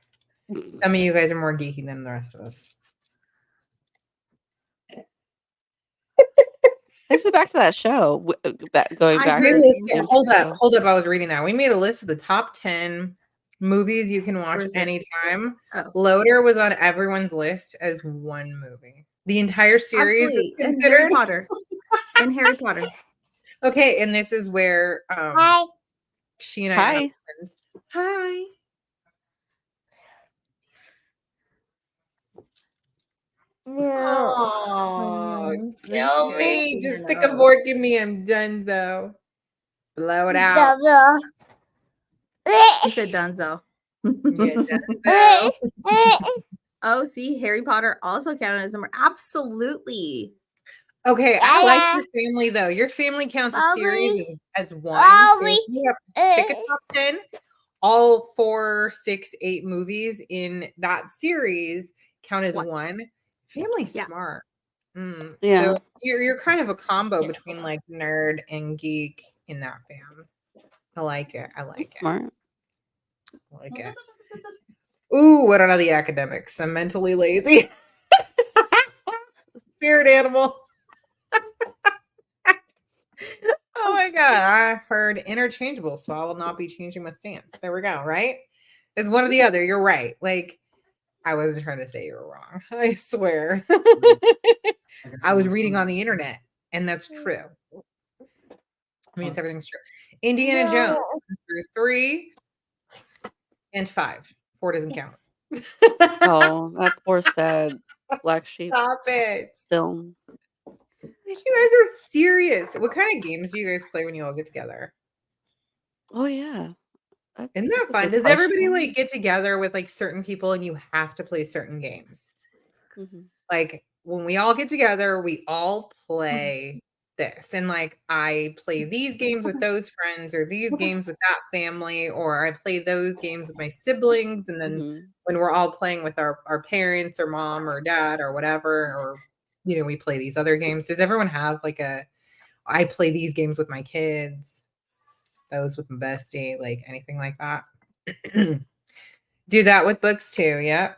Some of you guys are more geeky than the rest of us. Takes me back to that show. Going back. Hold up. I was reading that. We made a list of the top 10 movies you can watch anytime. Loader was on everyone's list as one movie. The entire series is and Harry Potter. And Harry Potter. Okay, and this is where she and I Hi. Oh, kill me. Just stick a fork in me. I'm done though. Blow it out. You said Dunzo. Yeah, Dunzo. Oh, see, Harry Potter also counted as number. Absolutely. Okay, I like your family though. Your family counts a series as one. So if you have to pick a top 10, all 4, 6, 8 movies in that series count as one. Family's smart. So you're kind of a combo between like nerd and geek in that fam. I like it. I like it. Smart. I like it. Ooh, what are the academics? I'm mentally lazy. Spirit animal. Oh my god, I heard interchangeable, so I will not be changing my stance. There we go, right? It's one or the other. You're right. Like, I wasn't trying to say you were wrong. I swear. I was reading on the internet, and that's true. Means everything's true. Indiana Jones through 3 and 5. 4 doesn't count. Oh, that poor sad black sheep. Stop it. Film. You guys are serious. What kind of games do you guys play when you all get together? Oh yeah. Isn't that fun? Does everybody like get together with like certain people and you have to play certain games? Like when we all get together, we all play this. And like I play these games with those friends or these games with that family, or I play those games with my siblings. And then when we're all playing with our parents or mom or dad or whatever, or you know, we play these other games. Does everyone have like I play these games with my kids, those with my bestie, like anything like that? Do that with books too. Yep.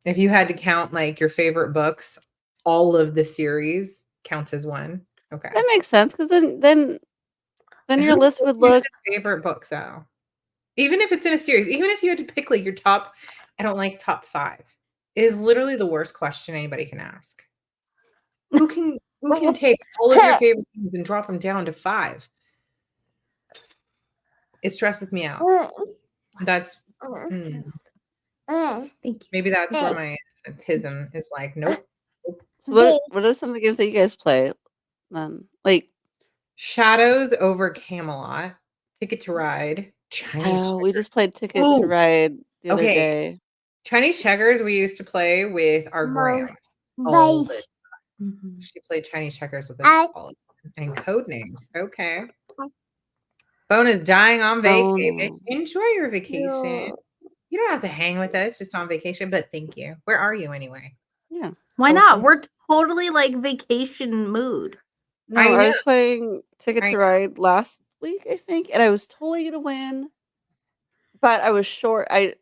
If you had to count like your favorite books, all of the series counts as one. Okay. That makes sense because then your list would look favorite book though. Even if it's in a series, even if you had to pick like your top, I don't like top 5. It is literally the worst question anybody can ask. Who can take all of your favorite things and drop them down to 5? It stresses me out. That's Thank you. Maybe that's where my autism is like, nope. So what are some of the games that you guys play? Like Shadows over Camelot, Ticket to Ride, Chinese. We just played Ticket to Ride the other day. Chinese checkers we used to play with our grandma. She played Chinese checkers with us all the time. And code names. Okay. Bone is dying on vacation. Enjoy your vacation. You don't have to hang with us just on vacation, but thank you. Where are you anyway? Yeah. Why not? We're totally like vacation mood. No, I was playing Ticket to Ride last week, I think, and I was totally gonna win. But I was short. I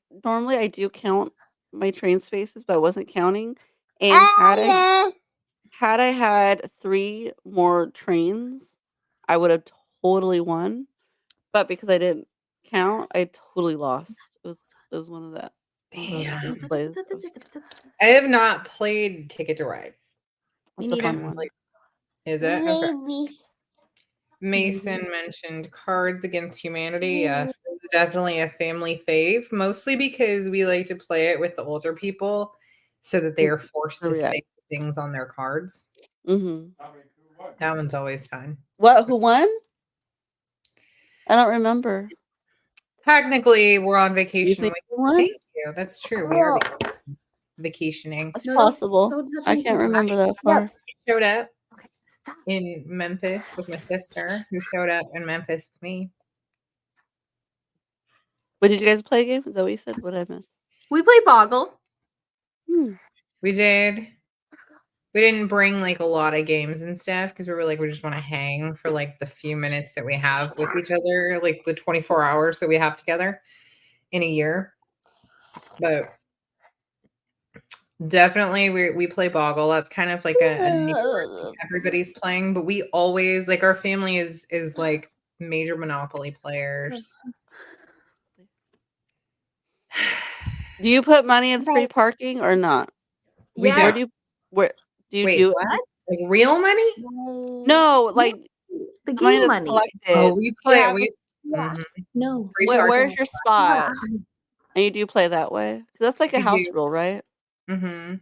do count my train spaces, but I wasn't counting. And had I had 3 more trains, I would have totally won. But because I didn't count, I totally lost. It was one of that. Damn. Plays. I have not played Ticket to Ride. That's a fun one. Is it? Okay. Maybe. Mason mentioned Cards Against Humanity. Yes, it's definitely a family fave, mostly because we like to play it with the older people so that they are forced to say things on their cards. Mm-hmm. That one's always fun. What? Who won? I don't remember. Technically, we're on vacation. Thank you. That's true. We are vacationing. That's possible. I can't remember that far. Showed up Okay, stop. in Memphis with my sister, who showed up in Memphis with me. What did you guys play a game? Is that what you said? What did I miss? We play Boggle. We did. We didn't bring like a lot of games and stuff because we were like, we just want to hang for like the few minutes that we have with each other, like the 24 hours that we have together in a year. But definitely we play Boggle. That's kind of like a new everybody's playing, but we always like our family is like major Monopoly players. Do you put money in free parking or not? We do. Where do you Wait, do what? Like real money? No, like the money game that's money. collected. Oh, we play. No. Where's your spot? And you do play that way? 'Cause that's like a house rule, right? Mm-hmm.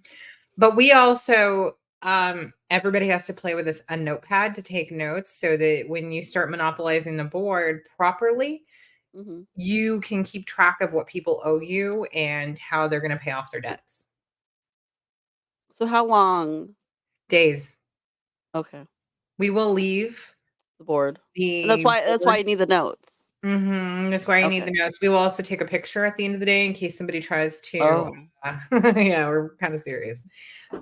But we also everybody has to play with a notepad to take notes so that when you start monopolizing the board properly, you can keep track of what people owe you and how they're going to pay off their debts. So how long? Days. Okay. We will leave the board. That's why you need the notes. That's why you need the notes. We will also take a picture at the end of the day in case somebody tries to. Yeah, we're kind of serious,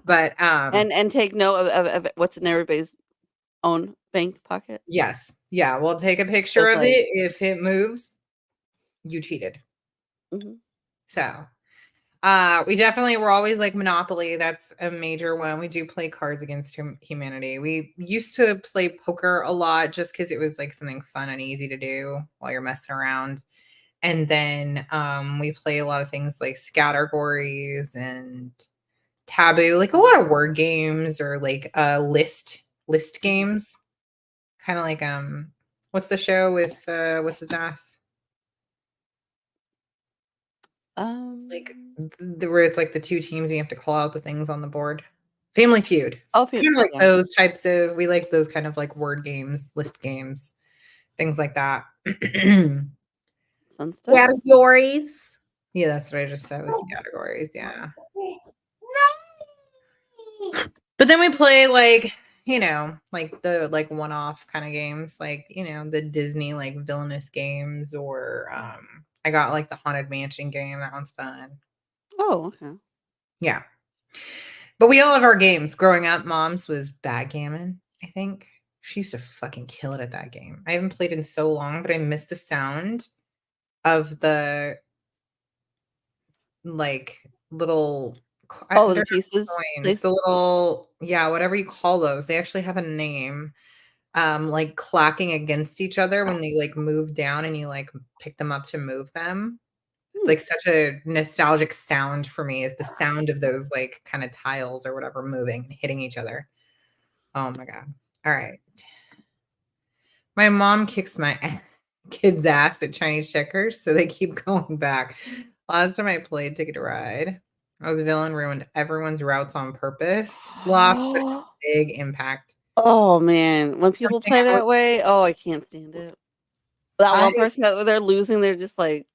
but and take note of what's in everybody's own bank pocket. Yes, yeah, we'll take a picture of it. If it moves, you cheated. So we're always like Monopoly. That's a major one. We do play Cards Against Humanity. We used to play poker a lot just because it was like something fun and easy to do while you're messing around. And then we play a lot of things like Scattergories and Taboo, like a lot of word games or like list games. Kind of like what's the show with what's his ass? Like where it's like the two teams and you have to call out the things on the board. Family Feud. Oh, kind of like those types of. We like those kind of like word games, list games, things like that. Categories. Yeah, that's what I just said was categories. Yeah. But then we play like like the one-off kind of games, like the Disney like villainous games, or I got like the Haunted Mansion game. That one's fun. Oh, okay. Yeah. But we all have our games. Growing up, Mom's was backgammon, I think. She used to fucking kill it at that game. I haven't played in so long, but I miss the sound of the like little the pieces. Coins, the little whatever you call those. They actually have a name. Like clacking against each other when they like move down and you like pick them up to move them. It's like such a nostalgic sound for me, is the sound of those like kind of tiles or whatever moving and hitting each other. Oh my God. All right. My mom kicks my kids' ass at Chinese checkers, so they keep going back. Last time I played Ticket to Ride, I was a villain, ruined everyone's routes on purpose. Lost, but big impact. Oh man, when people play that way, I can't stand it. That one person that they're losing, they're just like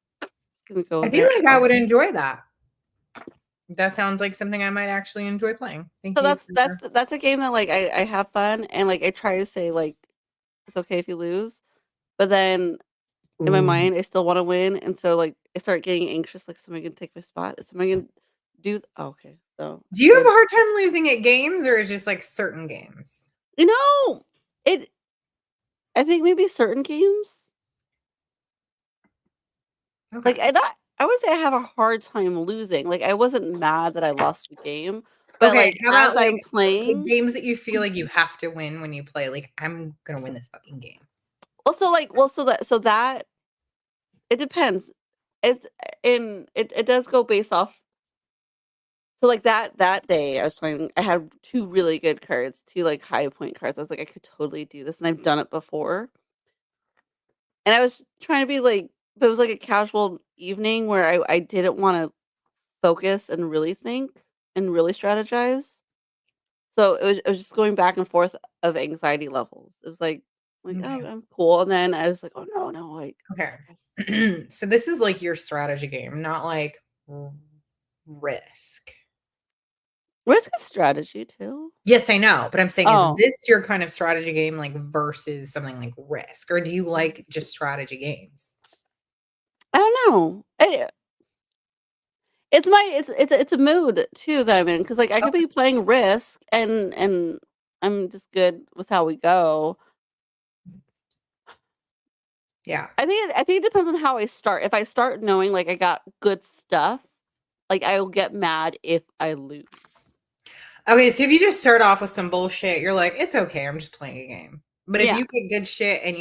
gonna go. I feel like I would enjoy that. That sounds like something I might actually enjoy playing. Thank you. That's a game that like I have fun, and like I try to say like it's okay if you lose, but then in my mind I still want to win, and so like I start getting anxious, like somebody can take my spot. Is somebody gonna do? Okay, so do you have a hard time losing at games, or is just like certain games? I think maybe certain games. Okay. Like I would say I have a hard time losing. Like I wasn't mad that I lost the game, but like how about as I'm playing games that you feel like you have to win when you play? Like I'm gonna win this fucking game. Also, that it depends. it's it does go based off. So like that day I was playing, I had 2 really good cards, 2 like high point cards. I was like, I could totally do this, and I've done it before. And I was trying to be like, but it was like a casual evening where I didn't want to focus and really think and really strategize. So it was just going back and forth of anxiety levels. It was like, Okay. oh, I'm cool, and then I was like, oh no, like Okay. So this is like your strategy game, not like Risk. Risk is strategy too. Yes, I know, but I'm saying, Oh. is this your kind of strategy game, like versus something like Risk, or do you like just strategy games? I don't know. It's a mood too that I'm in, because like I could be playing Risk and I'm just good with how we go. Yeah. I think it depends on how I start. If I start knowing like I got good stuff, like I'll get mad if I lose. Okay, so if you just start off with some bullshit, you're like, it's okay, I'm just playing a game. But if Yeah. you get good shit and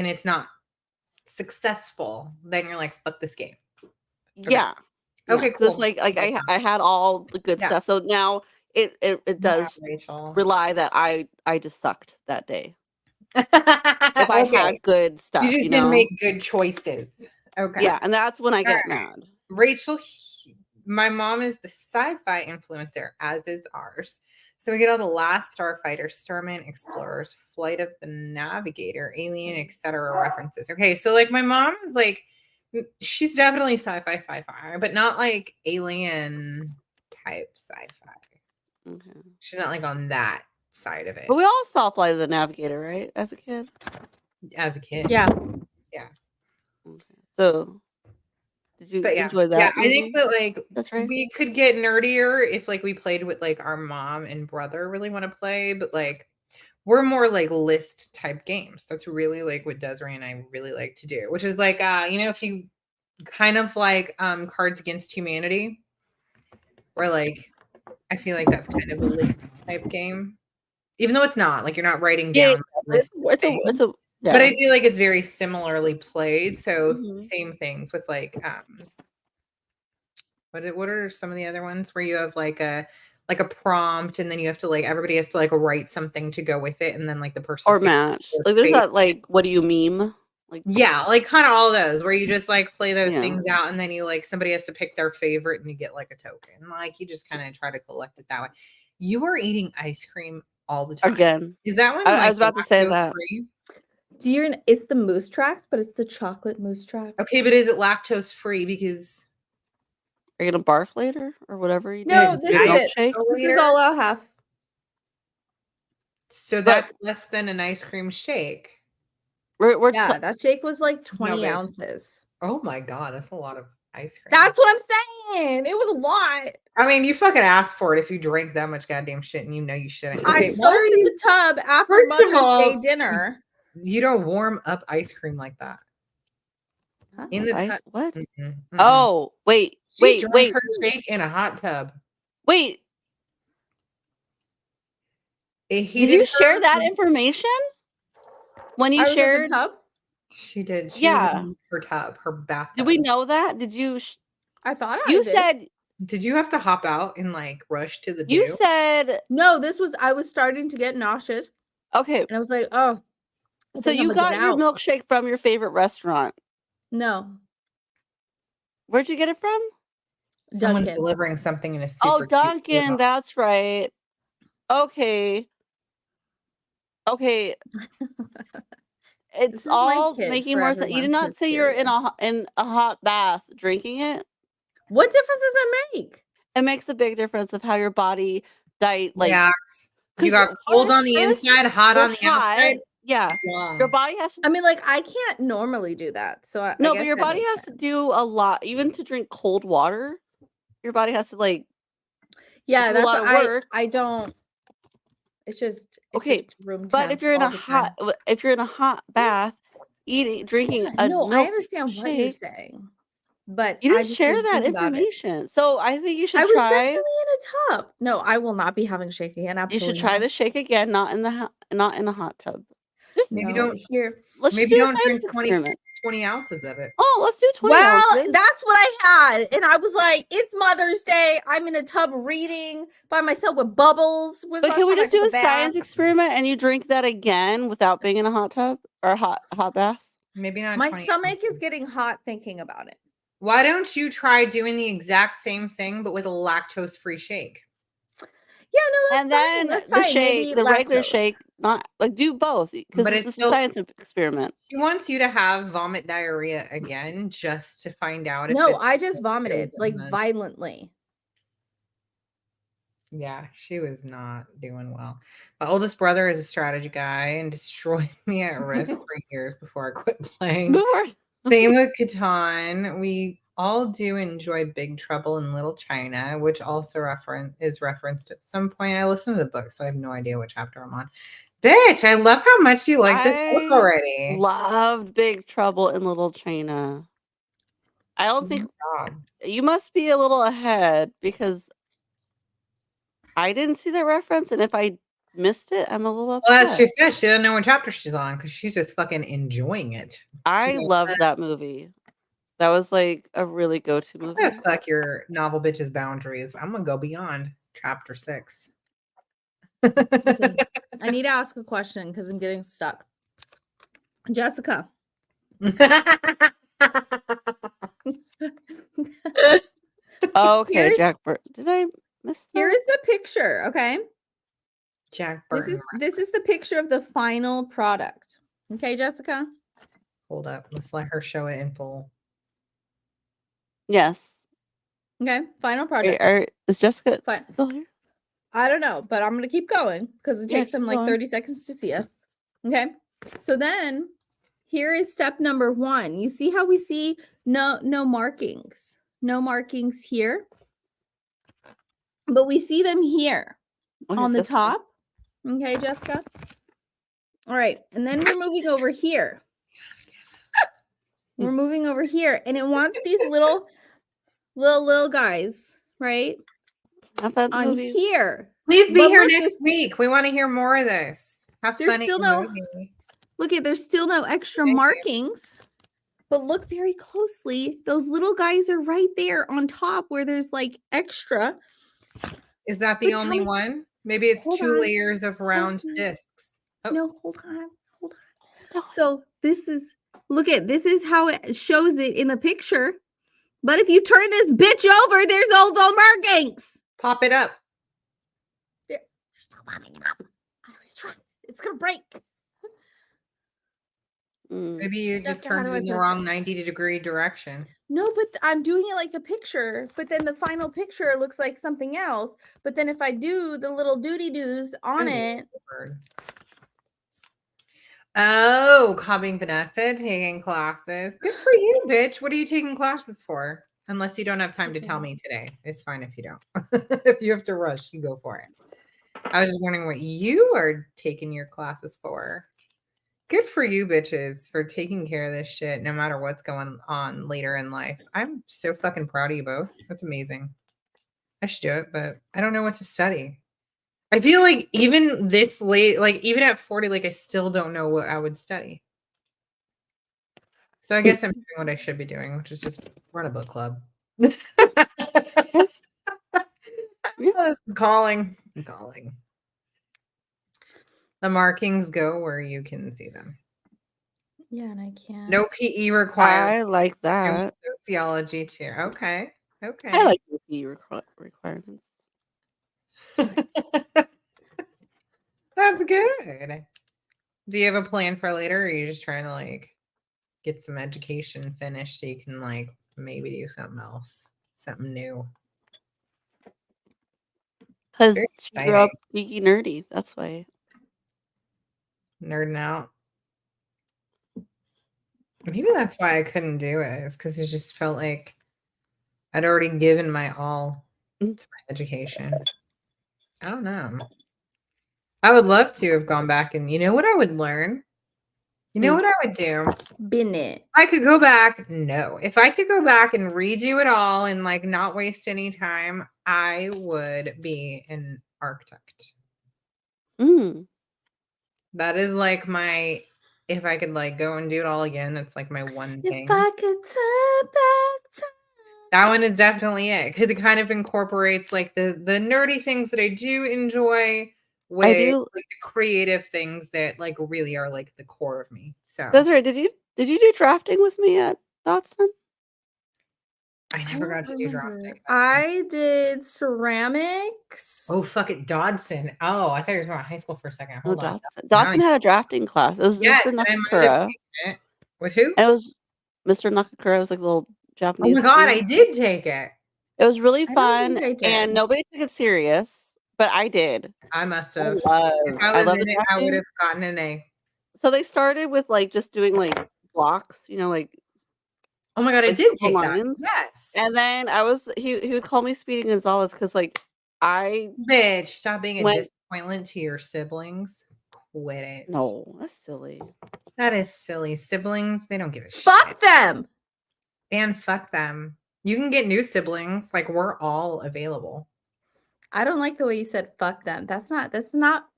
it's not successful, then you're like, fuck this game. Yeah. Okay, Because cool. like I had all the good Yeah. stuff. So now it does Rachel. rely that I just sucked that day. If I had good stuff, You just didn't make good choices. Okay. Yeah, and that's when I get Alright. mad. Rachel, my mom is the sci-fi influencer, as is ours. So we get all the Last Starfighter, Starman, Explorers, Flight of the Navigator, Alien, etc. references. Okay, so like my mom is like, she's definitely sci-fi, but not like alien type sci-fi. Okay. She's not like on that side of it. But we all saw Flight of the Navigator, right? As a kid. As a kid. Yeah. Yeah. Okay. So did you enjoy that? Yeah, movie? I think that like That's right. we could get nerdier if like we played with like our mom and brother really want to play, but like we're more like list type games. That's really like what Desiree and I really like to do, which is like if you kind of like Cards Against Humanity, where like I feel like that's kind of a list type game. Even though it's not, like you're not writing down lists. It's a yeah. But I feel like it's very similarly played. So Mhm. same things with like what are some of the other ones where you have like a prompt and then you have to like everybody has to like write something to go with it and then like the person or match. Like there's that like what do you meme? Like yeah, like kind of all those where you just like play those things out and then you like somebody has to pick their favorite and you get like a token. Like you just kind of try to collect it that way. You are eating ice cream all the time. Again. Is that one? I was about to say that. Free? It's the Moose Tracks, but it's the chocolate Moose Tracks. Okay, but is it lactose free? Because are you gonna barf later or whatever you do? No, this is it. This is all I'll have. So that's less than an ice cream shake. Yeah, that shake was like 20 ounces. Oh my god, that's a lot of ice cream. That's what I'm saying. It was a lot. I mean, you fucking asked for it if you drink that much goddamn shit and you know you shouldn't. I soaked in the tub after Mother's Day dinner. You don't warm up ice cream like that. Huh? In the tub. What? Oh, wait. She drank her shake in a hot tub. Wait. Did you share that information? When you shared in the tub? She did. She was in her tub, her bathtub. Did we know that? Did you? I thought you said. Did you have to hop out and like rush to the? You said no. I was starting to get nauseous. Okay, and I was like, oh. So you got your milkshake from your favorite restaurant? No. Where'd you get it from? Someone's delivering something in a super. Oh, Dunkin'. That's right. Okay. Okay. It's all making more sense. You did not say you're in a hot bath drinking it. What difference does that make? It makes a big difference of how your body like you got cold on the inside, hot on the outside. Yeah. Your body has to. I mean, like I can't normally do that. So no, but your body has to do a lot. Even to drink cold water, your body has to like. Yeah, that's a lot of work. I don't. It's just just room temp. But if you're in a hot bath, drinking a milk I understand what you're saying, but you didn't share that information. So I think you should try. I was definitely in a tub. No, I will not be having shake again. Absolutely, you should try the shake again, not in a hot tub. Maybe don't here. Maybe don't drink 20 20 ounces of it. Oh, let's do 20 ounces. That's what I had. And I was like, it's Mother's Day. I'm in a tub reading by myself with bubbles. But can we just do a science experiment and you drink that again without being in a hot tub or a hot bath? Maybe not. My stomach is getting hot thinking about it. Why don't you try doing the exact same thing, but with a lactose-free shake? Yeah, no, and then the shake, the regular shake, not like do both because it's a science experiment. She wants you to have vomit diarrhea again just to find out. No, I just vomited like violently. Yeah, she was not doing well. My oldest brother is a strategy guy and destroyed me at Risk for years before I quit playing. Same with Catan. We all do enjoy Big Trouble in Little China, which also is referenced at some point. I listened to the book, so I have no idea what chapter I'm on. Bitch, I love how much you like this book already. Loved Big Trouble in Little China. I don't think you must be a little ahead because I didn't see that reference, and if I missed it, I'm a little upset. Well, as she said, she doesn't know what chapter she's on because she's just fucking enjoying it. I loved that movie. That was like a really go-to movie. I'm gonna fuck your novel bitch's boundaries. I'm gonna go beyond chapter 6. Listen, I need to ask a question because I'm getting stuck. Jessica. Okay, Jack Burton. Did I miss that? Here is the picture, okay? Jack Burton. This is the picture of the final product. Okay, Jessica? Hold up. Let's let her show it in full. Yes. Okay, final project. Wait, is Jessica still here? I don't know, but I'm going to keep going because it takes them like 30 seconds to see us. Okay, so then here is step number 1. You see how we see no markings. No markings here. But we see them here on the top. Okay, Jessica? All right, and then we're moving over here. We're moving over here, and it wants these little guys, right? On here. Please be here next week. We want to hear more of this. Have there's fun. Still no. Look at there's still no extra markings, but look very closely. Those little guys are right there on top where there's like extra. Is that the only one? Maybe it's 2 layers of round discs. Oh. No, hold on. So this is this is how it shows it in the picture. But if you turn this bitch over, there's all the markings. Pop it up. There. There's no popping it up. I always try. It's gonna break. Maybe you just turned it in the wrong 90-degree direction. No, but I'm doing it like the picture. But then the final picture looks like something else. But then if I do the little doody-doos on it. Oh, copying Vanessa, taking classes. Good for you, bitch. What are you taking classes for? Unless you don't have time to tell me today. It's fine if you don't. If you have to rush, you go for it. I was just wondering what you are taking your classes for. Good for you, bitches, for taking care of this shit no matter what's going on later in life. I'm so fucking proud of you both. That's amazing. I should do it, but I don't know what to study. I feel like even this late, like even at 40, like I still don't know what I would study. So I guess I'm doing what I should be doing, which is just run a book club. I'm calling. The markings go where you can see them. Yeah, and I can't. No PE required. I like that. Sociology too. Okay. I like the PE requirements. That's good. Do you have a plan for later, or are you just trying to like get some education finished so you can like maybe do something else, something new? Because you grew up geeky nerdy. That's why. Nerding out. Maybe that's why I couldn't do it. It's because it just felt like I'd already given my all to my education. I don't know. I would love to have gone back and you know what I would learn? You know what I would do? Bin it. I could go back. No. If I could go back and redo it all and like not waste any time, I would be an architect. That is like my if I could like go and do it all again, that's like my one thing. If I could turn back time. That one is definitely it because it kind of incorporates like the nerdy things that I do enjoy with like the creative things that like really are like the core of me. So Desiree, did you do drafting with me at Dotson? I never got to do drafting. I did ceramics. Oh, fuck it, Dodson. Oh, I thought you were talking about high school for a second. No, Hold on. Dotson had a drafting class. It was Yes, Mr. and I might have Nakakura. taken it. With who? And it was Mr. Nakakura. Was like a little Oh Japanese. my god, dude. I did take it. It was really I don't fun, think I did. and nobody took it serious, but I did. I must have. If I I was love in the it, I would drafting. have gotten an A. So they started with like just doing like blocks, you know, like Oh my god, I like did simple take that. lines. Yes. And then he would call me Speedy Gonzalez because like I Bitch, stop being a went disappointment to your siblings. Quit it. no, that's silly. That is silly. Siblings, they don't give a shit. Fuck them. And fuck them. You can get new siblings. Like we're all available. I don't like the way you said fuck them. That's not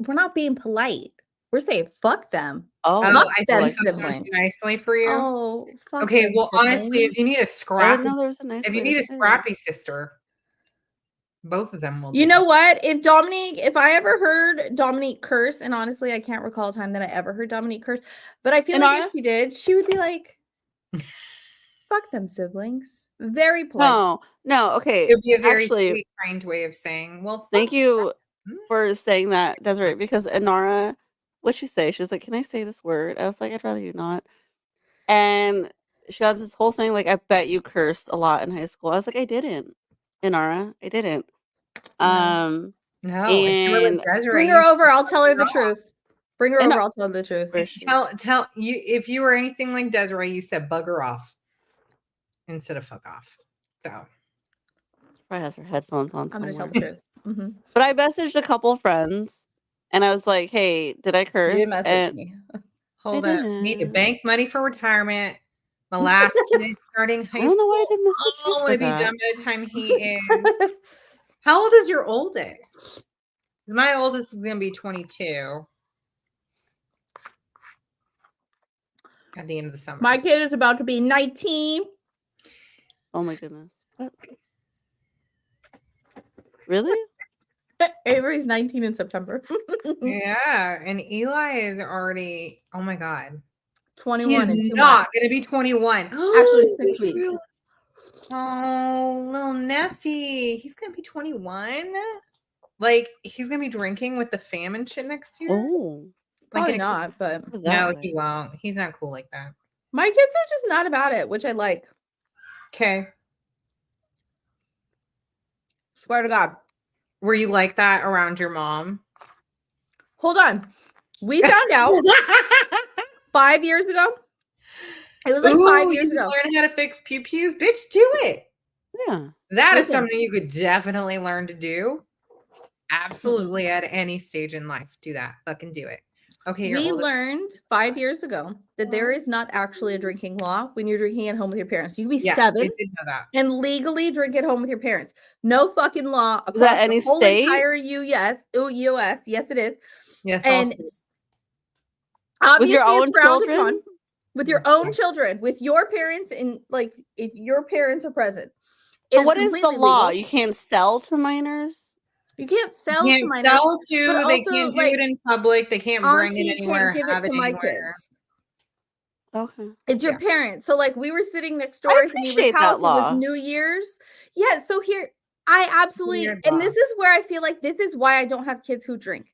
we're not being polite. We're saying fuck them. Oh, Fuck I them said something siblings. too nicely for you. Oh, fuck okay, them well, honestly, siblings. if you need a I scrappy, didn't know there was a nice if you way need to a say it. scrappy sister, both of them will. You do. know what? If I ever heard Dominique curse, and honestly, I can't recall a time that I ever heard Dominique curse, but I feel like if she did, she would be like, fuck them siblings. Very polite. No, okay. It would be a very Actually, sweet, kind way of saying, well, thank fuck you them. for saying that, Desiree, because Inara, what'd she say? She was like, can I say this word? I was like, I'd rather you not. And she had this whole thing like, I bet you cursed a lot in high school. I was like, I didn't, Inara. I didn't. No, if you were like And Desiree, Bring you her should over. I'll tell her the off. truth. Bring her And over. I'll tell her the truth. where is she? Tell you if you were anything like Desiree, you said bugger off instead of fuck off. So Probably has her headphones on I'm somewhere. gonna tell the truth. Mhm. But I messaged a couple friends, and I was like, "Hey, did I curse?" You didn't message me. hold I up, need to didn't. bank money for retirement. My last kid is starting high I don't know why I school. didn't message I you want for to be that. done by the time he is. How old is your oldest? My oldest is gonna be 22 at the end of the summer. My kid is about to be 19. Oh my goodness! What? Really? Avery's 19 in September. Yeah, and Eli is already. Oh my god, 21 in 2 not months. gonna be 21. Actually, 6 weeks. Oh, little Neffy, he's gonna be 21. Like he's gonna be drinking with the fam and shit next year. Oh, Probably not, but no, he won't. He's not cool like that. My kids are just not about it, which I like. Okay. Swear to God. Were you like that around your mom? Hold on. We found out 5 years ago. It was like 5 years ago. Learn how to fix pew-pews? Bitch, do it. Yeah. That is something you could definitely learn to do. Absolutely at any stage in life. Do that. Fucking do it. Okay. We learned 5 years ago that there is not actually a drinking law when you're drinking at home with your parents. You can be 7 I did know that. and legally drink at home with your parents. No fucking law across Is that any the whole state? entire US. US. Yes, it is. Yes. And with your own children? With your own children, with your parents, and like if your parents are present. But what is the law? Legal. You can't sell to minors? You can't sell You to can't minors. sell to. They also, can't do like, it in public. They can't bring it anywhere. Can't give it to my kids. Okay. It's your parents. So like we were sitting next door I at the neighbor's appreciate house. that law. It was New Year's. Yeah. So here I absolutely, Weird and law. this is where I feel like this is why I don't have kids who drink.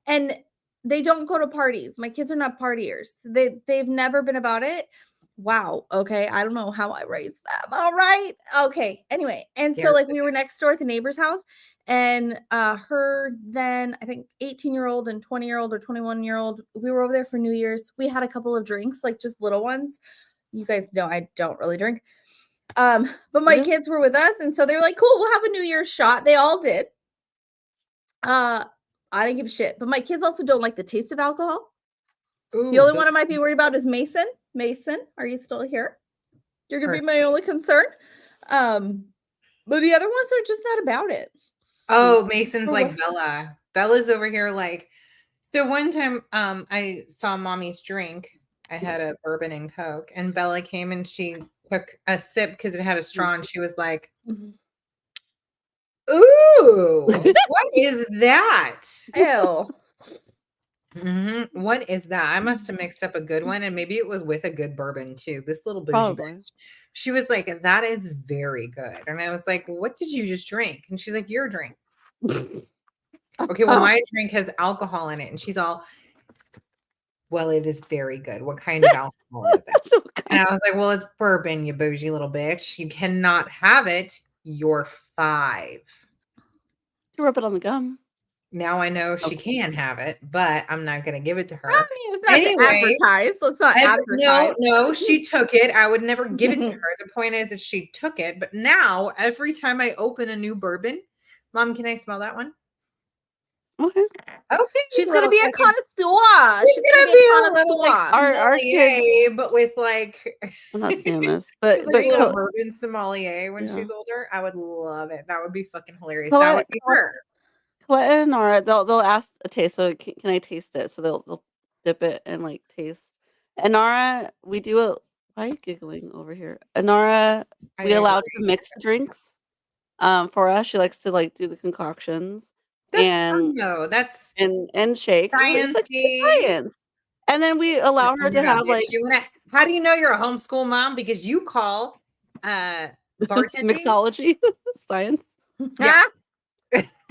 And they don't go to parties. My kids are not partiers. They've never been about it. Wow. Okay. I don't know how I raised them. All right. Okay. Anyway. And so like we were next door at the neighbor's house, and her then I think 18-year-old and 20-year-old or 21-year-old, we were over there for New Year's. We had a couple of drinks, like just little ones. You guys know I don't really drink. But my kids were with us, and so they were like, cool, we'll have a New Year's shot. They all did. I didn't give a shit. But my kids also don't like the taste of alcohol. Ooh, the only one I might be worried about is Mason. Mason, are you still here? You're gonna be my only concern. But the other ones are just not about it. Oh, Mason's like Bella. Bella's over here like. So one time I saw mommy's drink I had a bourbon and Coke, and Bella came and she took a sip because it had a straw, and she was like, "Ooh, what is that?" Ew. What is that? I must have mixed up a good one, and maybe it was with a good bourbon too. This little bougie Probably. bitch. She was like, "That is very good," and I was like, "What did you just drink?" And she's like, "Your drink." Okay, well, my drink has alcohol in it, and she's all, "Well, it is very good. What kind of alcohol is it?" And I was like, "Well, it's bourbon, you bougie little bitch. You cannot have it. You're 5." You rub it on the gum. Now I know she can have it, but I'm not gonna give it to her. I mean, it's not to advertise. Let's not advertise. No, she took it. I would never give it to her. The point is that she took it, but now every time I open a new bourbon, Mom, can I smell that one? Okay. Okay. She's gonna be a connoisseur. She's gonna be a little like Our sommelier, kids, but with like I'm not saying this, but like a little Co- bourbon sommelier when Yeah. she's older. I would love it. That would be fucking hilarious. That would be her. Colette and Nora, they'll ask a taste. So can I taste it? So they'll dip it and like taste. And Nora, we do a. Why are you giggling over here? And Nora, we allow to mix drinks. For us, she likes to like do the concoctions. That's and fun, though. That's and shake. It's like sciencey. science. And then we allow her to have like. How do you know you're a homeschool mom? Because you call bartending mixology science. Yeah.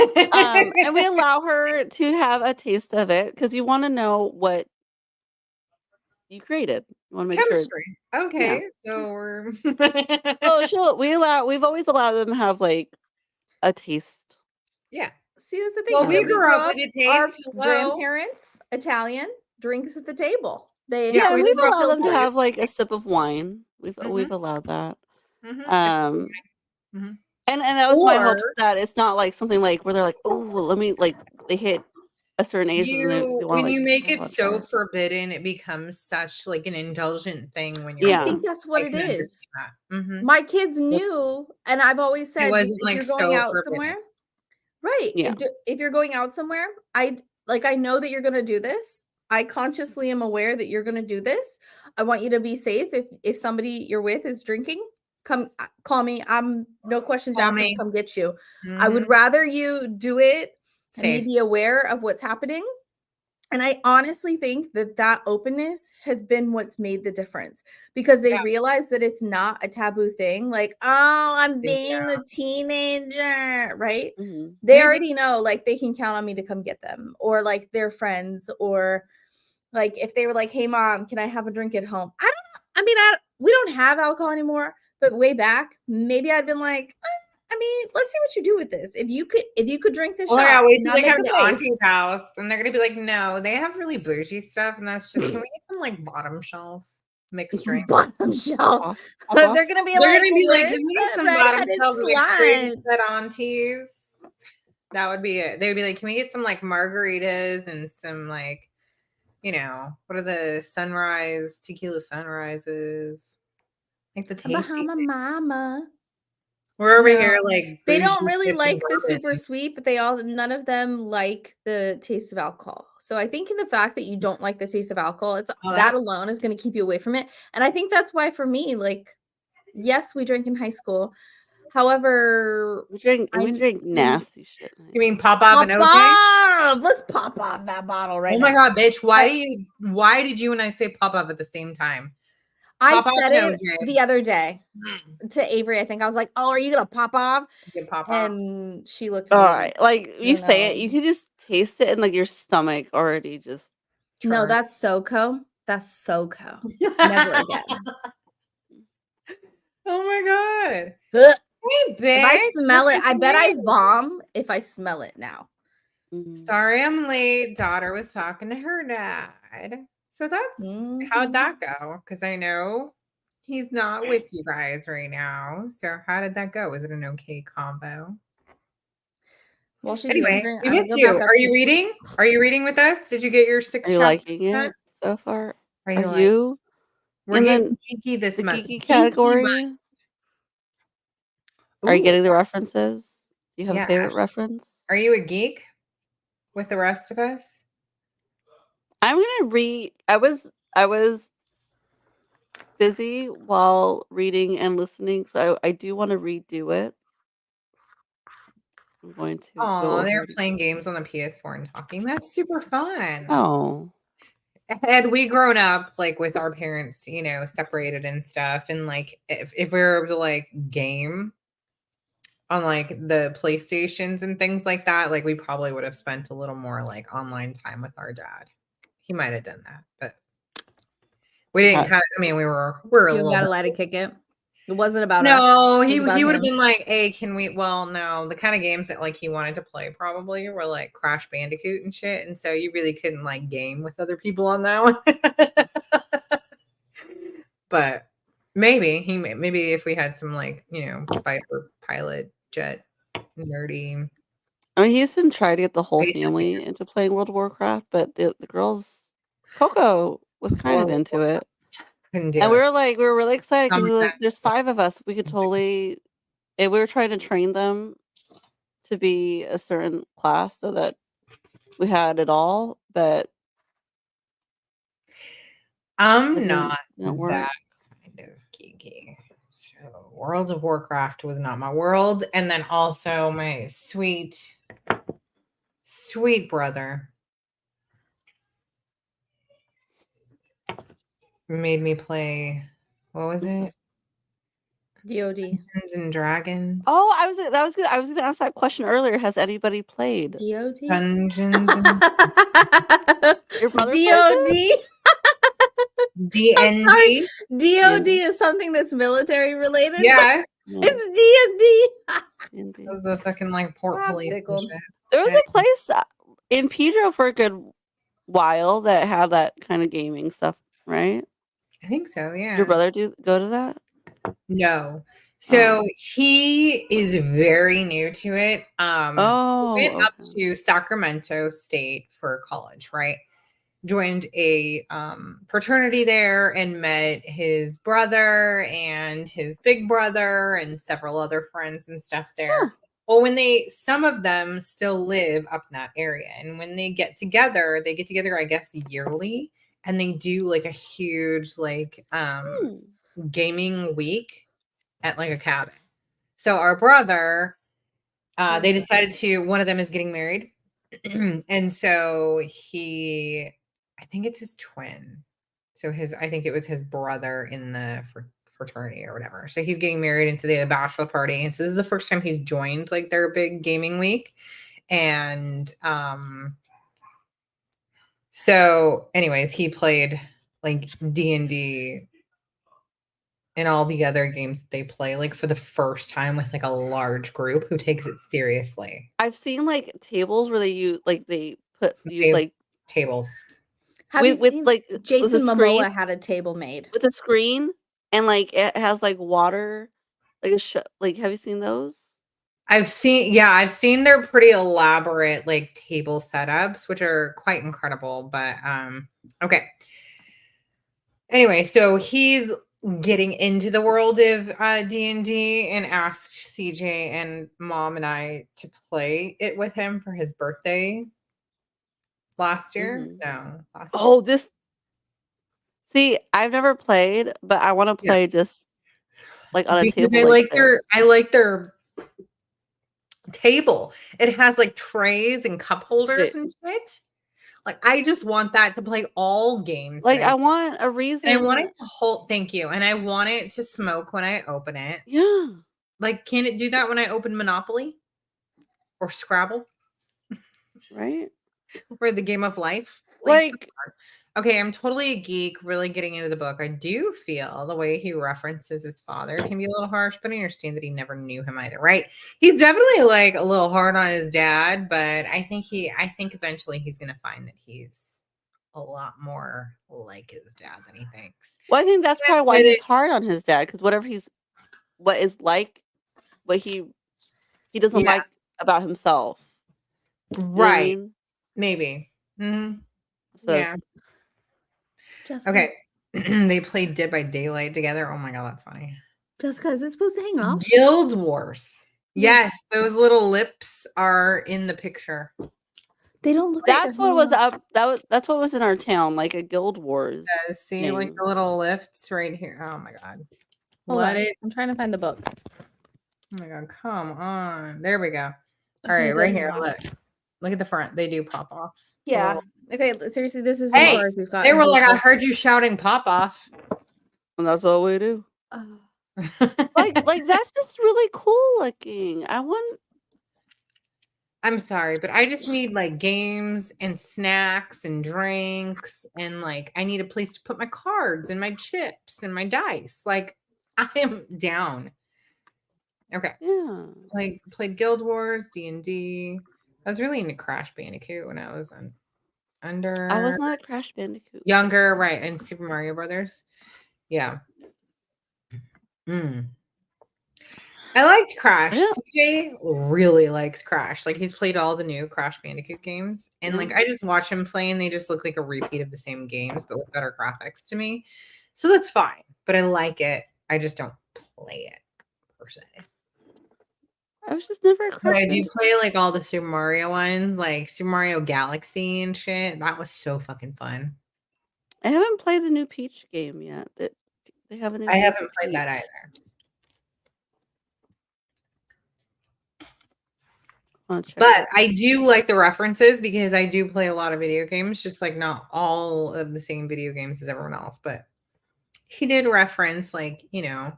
And we allow her to have a taste of it because you want to know what you created. You want to make chemistry. Sure. Okay, Yeah. so we're so we've always allowed them to have like a taste. Yeah. See, that's the thing. Well, we grew up with a taste. Our grandparents, Italian, drinks at the table. We've allowed them to have like a sip of wine. We've allowed that. And that was my hopes that it's not like something like where they're like, oh, well, let me like they hit a certain age when you make it so forbidden, it becomes such like an indulgent thing when you're I think that's what it is. My kids knew, and I've always said, if you're going out somewhere, right? Yeah. If you're going out somewhere, I know that you're going to do this. I consciously am aware that you're going to do this. I want you to be safe. If somebody you're with is drinking, come call me. I'm no questions asked. I'll come get you. I would rather you do it and me be aware of what's happening. And I honestly think that openness has been what's made the difference because they realize that it's not a taboo thing. Like, oh, I'm being a teenager, right? They already know, like, they can count on me to come get them, or like their friends, or like if they were like, hey, Mom, can I have a drink at home? I don't know. I mean, we don't have alcohol anymore, but way back, maybe I'd been like, I mean, let's see what you do with this. If you could drink this shot. Yeah, wait till they come to Auntie's house and they're gonna be like, no, they have really bougie stuff, and that's just can we get some like bottom shelf mixed drink? Bottom shelf. They're gonna be like, can we get some bottom shelf mixed drinks at Auntie's? That would be it. They would be like, can we get some like margaritas and some like, what are the tequila sunrises? Like the tasty Bahama Mama. We're over here like they don't really like the super sweet, but none of them like the taste of alcohol. So I think in the fact that you don't like the taste of alcohol, that alone is going to keep you away from it. And I think that's why for me, like, yes, we drank in high school. However, we drink nasty shit. You mean pop off and OJ? Let's pop off that bottle right now. Oh my god, bitch! Why did you and I say pop off at the same time? I said it the other day to Avery. I think I was like, "Oh, are you gonna pop off?" And she looked at me. All right, like you say it, you can just taste it in like your stomach already. Just no, that's SoCo. That's SoCo. Never again. Oh my god! Hey, bitch! If I smell it, I bet I vom if I smell it now. Sorry, I'm late. Daughter was talking to her dad. So that's how'd that go? Because I know he's not with you guys right now. So how did that go? Was it an okay combo? Well, she's anyway. We miss you. Are you reading? Are you reading with us? Did you get your 6 Are you liking it so far? Are you? We're getting geeky this month. Geeky category. Are you getting the references? Do you have a favorite reference? Are you a geek with the rest of us? I'm gonna read. I was busy while reading and listening, so I do want to redo it. I'm going to go Oh, they're over it. playing games on the PS4 and talking. That's super fun. Oh, Had we grown up like with our parents, separated and stuff, and like if we were able to like game on like the PlayStations and things like that, like we probably would have spent a little more like online time with our dad. He might have done that, but we didn't. We were a You little. gotta let it kick it. It wasn't about us. No, It was he about would have him. been like, "Hey, can we?" Well, no, the kind of games that like he wanted to play probably were like Crash Bandicoot and shit, and so you really couldn't like game with other people on that one. But maybe if we had some like fighter pilot jet nerdy. I mean, he used to try to get the whole Basically. family into playing World of Warcraft, but the girls, Coco was kind of into it. Couldn't do And it. we were really excited because like, there's 5 of us. We could totally, and we were trying to train them to be a certain class so that we had it all, but I'm not didn't work. that kind of geeky. So World of Warcraft was not my world. And then also my sweet brother made me play, what was it? DOD. Dungeons and Dragons. Oh, I was gonna ask that question earlier. Has anybody played DOD? Dungeons and your brother DOD? DND. DOD is something that's military related. Yes. It's It was the fucking like port police and shit. There was a place in Pedro for a good while that had that kind of gaming stuff, right? I think so, yeah. Did your brother go to that? No. So he is very new to it. He went up to Sacramento State for college, right? Joined a fraternity there and met his brother and his big brother and several other friends and stuff there. Huh. Well, some of them still live up in that area. And when they get together, I guess, yearly. And they do like a huge like gaming week at like a cabin. So our brother, they decided one of them is getting married. And so I think it's his twin. So I think it was his brother in the fraternity or whatever. So he's getting married. And so they had a bachelor party. And so this is the first time he's joined like their big gaming week. And, so anyways, he played like D&D and all the other games they play like for the first time with like a large group who takes it seriously. I've seen like tables where they use tables. Have you seen like Jason Momoa had a table made with a screen and like it has like water, like have you seen those? I've seen their pretty elaborate like table setups, which are quite incredible. But okay. Anyway, so he's getting into the world of D&D and asked CJ and Mom and I to play it with him for his birthday last year. No, last year. See, I've never played, but I want to play just like on a table. I like their table. It has like trays and cup holders and shit. Like I just want that to play all games. Like I want a reason. And I want it to hold. Thank you. And I want it to smoke when I open it. Yeah. Like, can it do that when I open Monopoly or Scrabble? Right. Or the Game of Life. Like okay, I'm totally a geek, really getting into the book. I do feel the way he references his father can be a little harsh, but I understand that he never knew him either, right? He's definitely like a little hard on his dad, but I think eventually he's gonna find that he's a lot more like his dad than he thinks. Well, I think that's probably why he's hard on his dad, because what he doesn't like about himself. Right. You know I mean? Maybe. Mm-hmm. So yeah. Okay. They played Dead by Daylight together. Oh my god, that's funny. Jessica, is it supposed to hang off? Guild Wars. Yes, those little lips are in the picture. They don't look. That's what was up. That's what was in our town, like a Guild Wars. See, like the little lifts right here. Oh my god. I'm trying to find the book. Oh my god, come on. There we go. All right, right here. Look at the front. They do pop off. Yeah. Okay, seriously, this is Hey, as far as we've got. They were like, I heard you shouting pop off. And that's what we do. Like that's just really cool looking. I'm sorry, but I just need like games and snacks and drinks and like I need a place to put my cards and my chips and my dice. Like I am down. Okay. Yeah. Played Guild Wars, D&D. I was really into Crash Bandicoot when I was under. I was not a Crash Bandicoot. Younger, right? And Super Mario Brothers. Yeah. I liked Crash. Yeah. CJ really likes Crash. Like he's played all the new Crash Bandicoot games, and like I just watch him play, and they just look like a repeat of the same games, but with better graphics to me. So that's fine. But I like it. I just don't play it per se. I was just never a Crash. I do play like all the Super Mario ones, like Super Mario Galaxy and shit. That was so fucking fun. I haven't played the new Peach game yet. They have a new. I haven't played that either. But I do like the references because I do play a lot of video games, just like not all of the same video games as everyone else. But he did reference like, you know,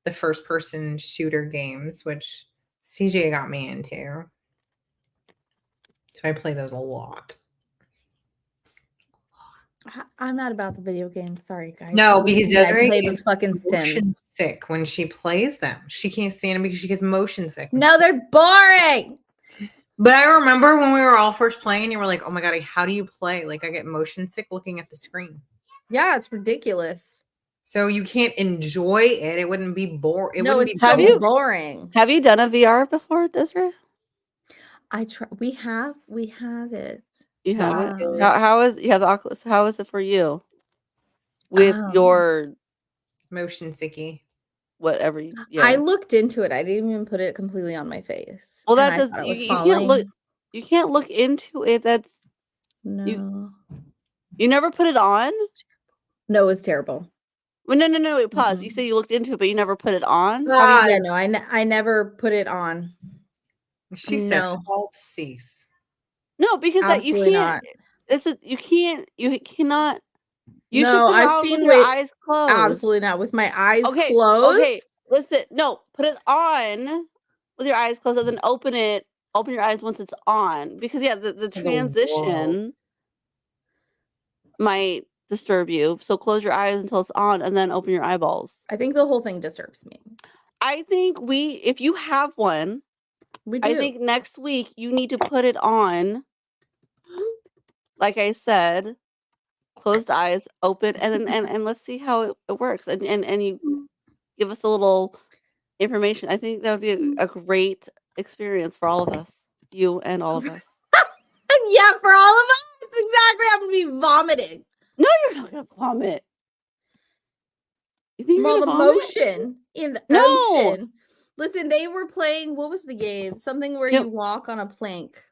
the first person shooter games, which CJ got me into. So I play those a lot. I'm not about the video games. Sorry, guys. No, because Desiree gets fucking motion sick when she plays them. She can't stand them because she gets motion sick. No, they're boring. But I remember when we were all first playing, you were like, "Oh my god, how do you play?" Like I get motion sick looking at the screen. Yeah, it's ridiculous. So you can't enjoy it. It wouldn't be boring. No, it's so boring. Have you done a VR before, Desiree? I try. We have it. You have it. How is you have the Oculus? How is it for you? With your motion sicky, whatever. I looked into it. I didn't even put it completely on my face. Well, that does. You can't look. You can't look into it. That's no. You never put it on. No, it was terrible. Well, no. Wait, pause. You say you looked into it, but you never put it on. Yeah, no, I never put it on. She said, "Halt, cease." No, because you can't. You can't. You cannot. You should put it on with your eyes closed. Absolutely not. With my eyes closed. Okay, listen. No, put it on with your eyes closed, and then open it. Open your eyes once it's on, because the transition might disturb you. So close your eyes until it's on, and then open your eyeballs. I think the whole thing disturbs me. I think if you have one, I think next week you need to put it on. Like I said, closed eyes, open, and let's see how it works. And you give us a little information. I think that would be a great experience for all of us, you and all of us. Yeah, for all of us. Exactly. I'm gonna be vomiting. No, you're not gonna vomit. You think you're gonna vomit? Motion in the ocean. Listen, they were playing. What was the game? Something where you walk on a plank.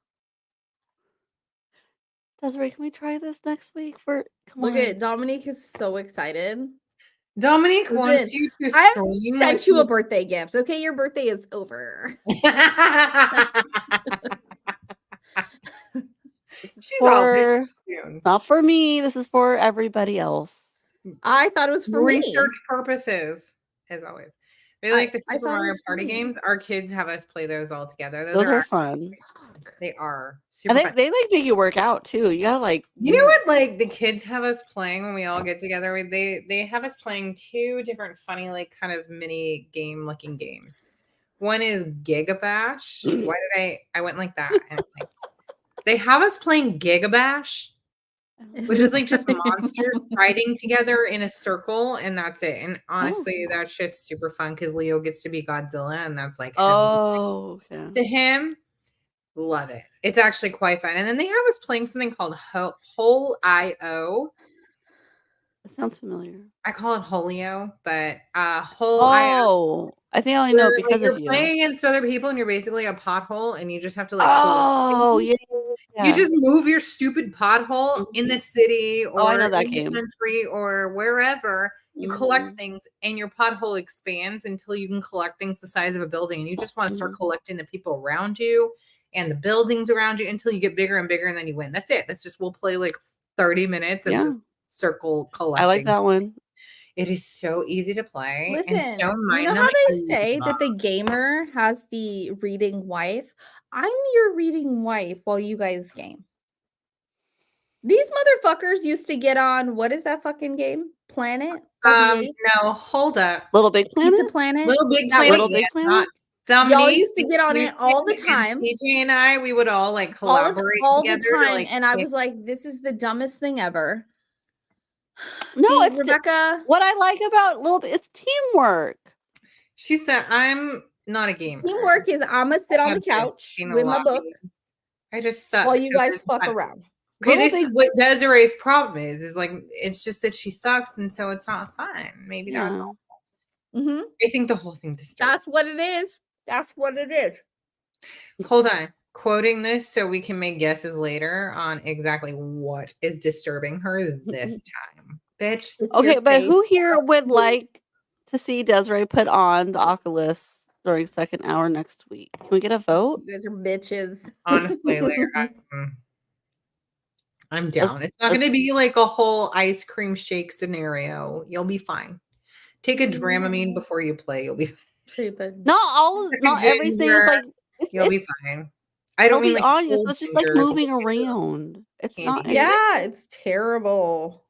Desiree, can we try this next week? Look at Dominique is so excited. Dominique wants you to stream. I sent you a birthday gift. Okay, your birthday is over. Not for me. This is for everybody else. I thought it was for research purposes, as always. Really like the Super Mario Party games. Our kids have us play those all together. Those are fun. They are super fun. They like make you work out too. You gotta you know what, like the kids have us playing when we all get together. They have us playing two different funny, like kind of mini game looking games. One is Gigabash. Why did I went like that? And they have us playing Gigabash, which is like just monsters fighting together in a circle, and that's it. And honestly, that shit's super fun because Leo gets to be Godzilla, and that's like to him. Love it. It's actually quite fun. And then they have us playing something called Hole.io. That sounds familiar. I call it Holio, but Hole.io. I think I only know because you're of you. Playing against other people, and you're basically a pothole, and you just have to You just move your stupid pothole in the city or I know that in game. the country or wherever. You collect things and your pothole expands until you can collect things the size of a building. And you just want to start collecting the people around you and the buildings around you until you get bigger and bigger and then you win. That's it. That's just, we'll play like 30 minutes of just circle collecting. I like that one. It is so easy to play. Listen, and so you know how they say that the gamer has the reading wife? I'm your reading wife while you guys game. These motherfuckers used to get on, what is that fucking game? Planet? No, hold up. Little Big Planet? Pizza Planet? Little Big Planet. Little Big Planet? Y'all used to get on it all the time. PJ and I, we would all like collaborate all together. the time. And I was like, this is the dumbest thing ever. No, See, it's Rebecca. What I like about Little Big, it's teamwork. She said, I'm not a gamer. Teamwork is I'm going to sit on the couch with my book. I just suck. While you guys fuck around. Okay, this is what Desiree's problem is like, it's just that she sucks and so it's not fun. Maybe that's all. I think the whole thing disturbs. That's what it is. That's what it is. Hold on. Quoting this so we can make guesses later on exactly what is disturbing her this time. Bitch. Okay, but who here would like to see Desiree put on the Oculus during second hour next week? Can we get a vote? You guys are bitches. Honestly, later. I'm down. It's not going to be like a whole ice cream shake scenario. You'll be fine. Take a Dramamine before you play. You'll be fine. Not everything is like you'll be fine. I don't mean like on you, so it's just like moving around. It's not. Yeah, it's terrible.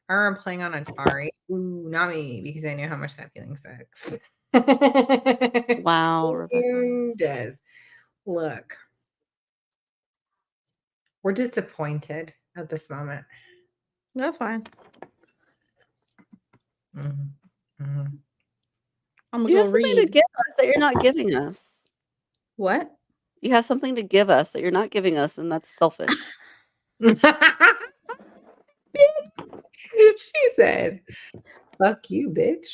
I remember playing on Atari. Ooh, not me, because I know how much that feeling sucks. Wow, Rebecca. Des. Look. We're disappointed at this moment. That's fine. I'm you have something to give us that you're not giving us. What? You have something to give us that you're not giving us, and that's selfish. She said, "Fuck you, bitch."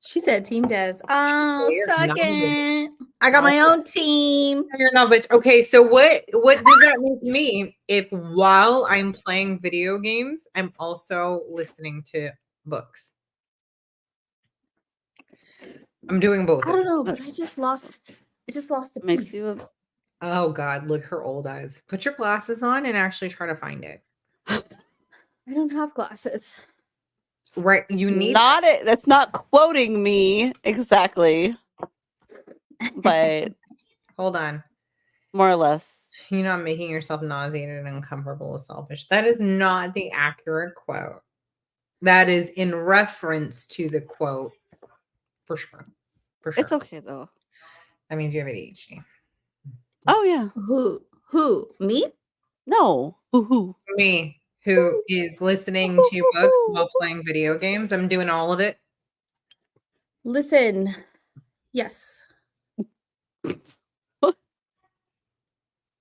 She said, "Team Des." Oh, second. I got my own team. You're not bitch. Okay, so what does that make me if while I'm playing video games, I'm also listening to books? I'm doing both. I don't know, but I just lost it. Makes you Oh God, look her old eyes. Put your glasses on and actually try to find it. I don't have glasses. Right, you need not it. That's not quoting me exactly, but hold on. More or less. You're not making yourself nauseated and uncomfortable is selfish. That is not the accurate quote. That is in reference to the quote. For sure. It's okay though. That means you have ADHD. Oh yeah. Who? Me? No. Who? Me, who is listening to books while playing video games. I'm doing all of it. Listen. Yes.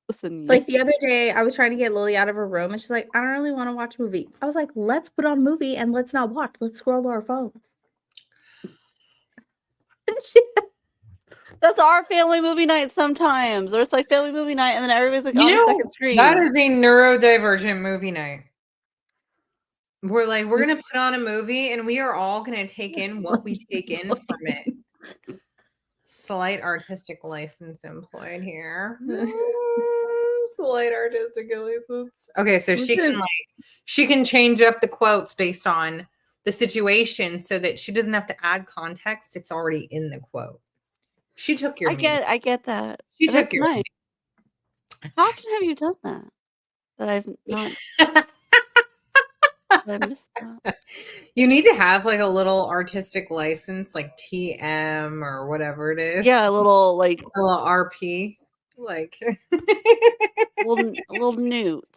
Listen. Like the other day, I was trying to get Lily out of her room, and she's like, "I don't really want to watch a movie." I was like, "Let's put on a movie and let's not watch. Let's scroll our phones." That's our family movie night sometimes. Or it's like family movie night and then everybody's like on the second screen. That is a neurodivergent movie night. We're like, we're going to put on a movie and we are all going to take in what we take in from it. Slight artistic license employed here. Slight artistic license. Okay, so she can change up the quotes based on the situation so that she doesn't have to add context. It's already in the quote. She took your I get that. She took your nice. How often have you done that? That I've not I missed that. You need to have like a little artistic license, like TM or whatever it is. Yeah, a little RP. Like a little newt.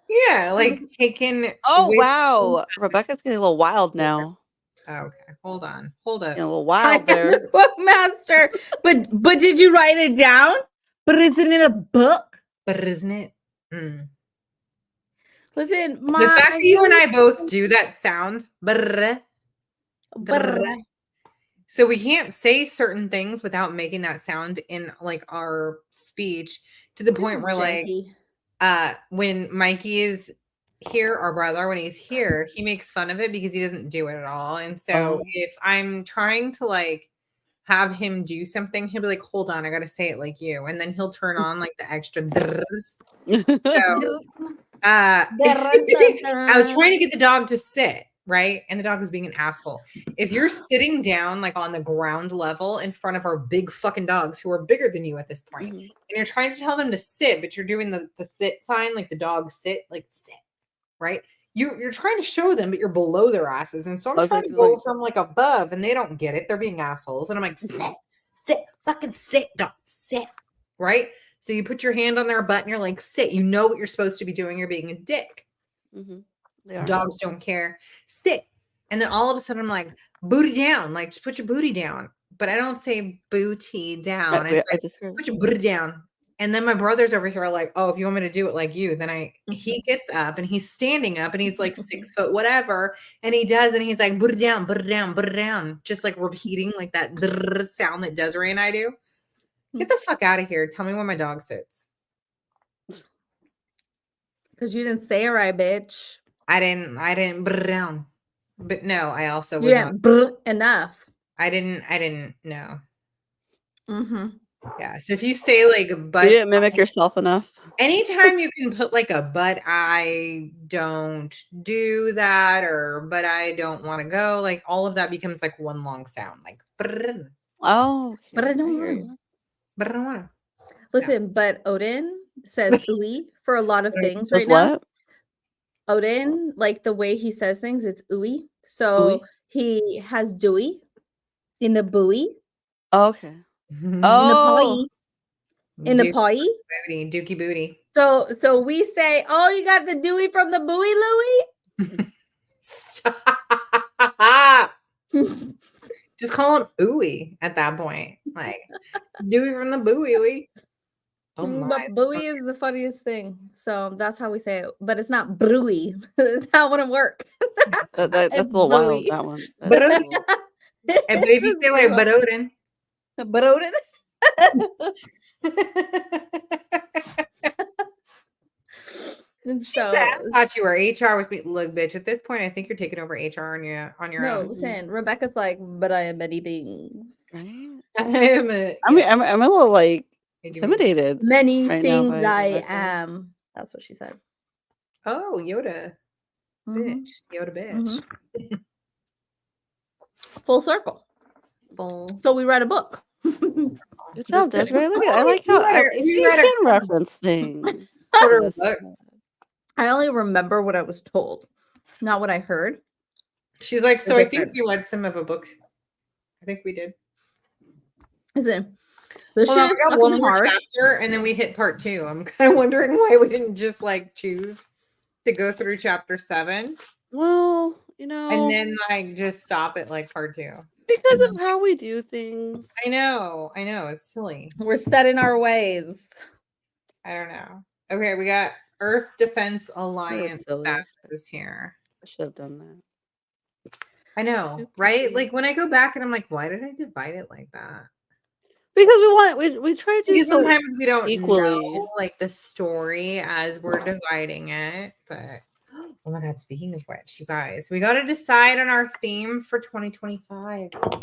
Yeah, like taken. Oh wow. Rebecca's getting a little wild now. Okay, hold on. Hold up. A little wild there. The quote master. But did you write it down? But isn't it a book? But isn't it? Mm. Listen, the fact that you and I both do that sound, So we can't say certain things without making that sound in like our speech to the point where like when Mikey is here, our brother, when he's here, he makes fun of it because he doesn't do it at all. And so if I'm trying to like have him do something, he'll be like, hold on, I gotta say it like you. And then he'll turn on like the extra so I was trying to get the dog to sit, right? And the dog was being an asshole. If you're sitting down like on the ground level in front of our big fucking dogs who are bigger than you at this point, and you're trying to tell them to sit, but you're doing the sit sign, like the dog sit, like sit, right? You're trying to show them, but you're below their asses. And so I'm trying to go from like above, and they don't get it. They're being assholes. And I'm like, sit, fucking sit, dog, sit, right? So you put your hand on their butt and you're like, sit. You know what you're supposed to be doing. You're being a dick. Dogs don't care. Sit. And then all of a sudden I'm like, booty down. Like, just put your booty down. But I don't say booty down. I just put your booty down. And then my brothers over here are like, oh, if you want me to do it like you, then he gets up and he's standing up and he's like 6 foot whatever. And he does. And he's like, booty down, booty down, booty down. Just like repeating like that sound that Desiree and I do. Get the fuck out of here. Tell me when my dog sits. Because you didn't say it right, bitch. I didn't brr down. But no, I also was not enough. I didn't know. Mm-hmm. Yeah. So if you say like but you didn't mimic yourself enough. Anytime you can put like a but I don't do that or but I don't want to go, like all of that becomes like one long sound. Like brr. Oh, okay. But I don't want to. But I don't want to. Listen, but Odin says ooey for a lot of things right now. Odin, like the way he says things, it's ooey. So he has Dewey in the buoy. Oh, okay. In the potty. In the potty. Dookie booty. So we say, oh, you got the Dewey from the buoy, Louie? Stop. Just call him ooey at that point. Like Dewey from the buoy. Oh my. But buoy is the funniest thing. So that's how we say it. But it's not brewy. That wouldn't work. That's a little wild, that one. But if you say like Barodin. Barodin? So I thought you were HR with me. Look, bitch, at this point, I think you're taking over HR on your no, own. Listen, Rebecca's like, but I am many things. Right? I'm a little like intimidated. Many things I am. That's what she said. Oh, Yoda. Bitch. Yoda bitch. Full circle. So we read a book. Good job, Desiree. Look at I like how you can reference things. I only remember what I was told, not what I heard. She's like, so I think we read some of a book. I think we did. Listen, this shit is got one more chapter, and then we hit part 2. I'm kind of wondering why we didn't just like choose to go through chapter 7. Well, you know, and then like just stop at like part 2 because of how we do things. I know, it's silly. We're set in our ways. I don't know. Okay, we got Earth Defense Alliance is here. I should have done that. I know, right? Like when I go back and I'm like, why did I divide it like that? Because we try to do sometimes we don't equally know like the story as we're dividing it, but oh my god, speaking of which, you guys, we got to decide on our theme for 2025. Does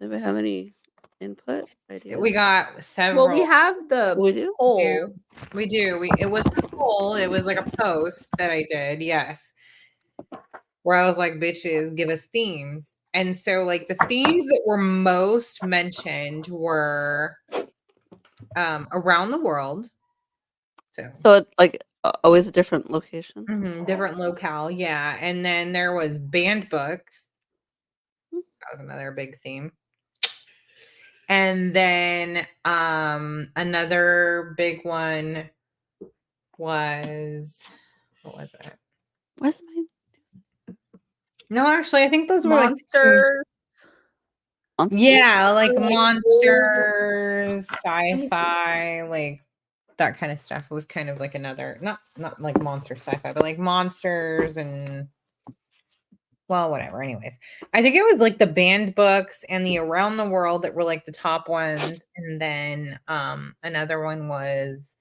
anybody have any input ideas? We got several. Well, we have the poll. We do. It was a poll. It was like a post that I did, yes. Where I was like, bitches, give us themes. And so like the themes that were most mentioned were around the world. So it's like always a different location. Different locale, yeah. And then there was banned books. That was another big theme. And then another big one was, what was it? What's mine? No, actually, I think those were monsters. Yeah, like monsters, sci-fi, like that kind of stuff. It was kind of like another, not like monster sci-fi, but like monsters and well, whatever. Anyways, I think it was like the banned books and the around the world that were like the top ones, and then another one was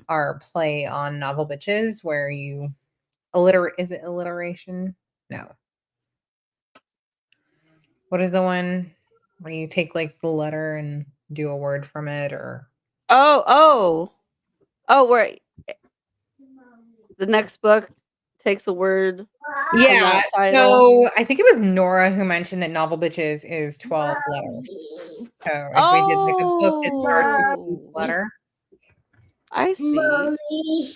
our play on novel bitches, where you is it alliteration? No. What is the one where you take like the letter and do a word from it, or Oh, where the next book takes a word from yeah, that title. so I think it was Nora who mentioned that novel bitches is 12 letters. So if we did like a book that starts with each letter, I see. Mommy.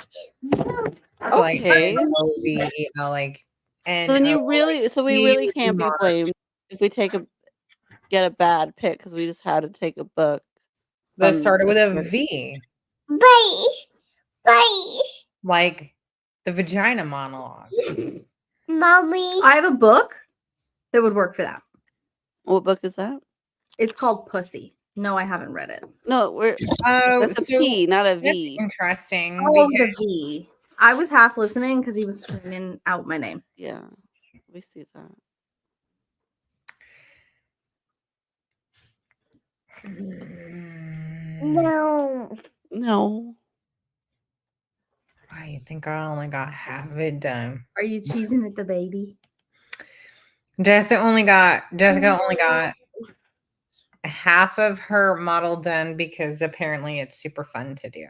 so like Okay. N-O-V, like So then we really would be can't be March. blamed if we get a bad pick because we just had to take a book That started with a start. V, Bye. like the vagina monologue. Mommy. I have a book that would work for that. What book is that? It's called Pussy. No, I haven't read it. No, that's a so P, not a that's V. interesting. Oh, because- the V. I was half listening because he was screaming out my name. Yeah, we see that. No. I think I only got half of it done. Are you cheesing at the baby? Jessica only got half of her model done because apparently it's super fun to do.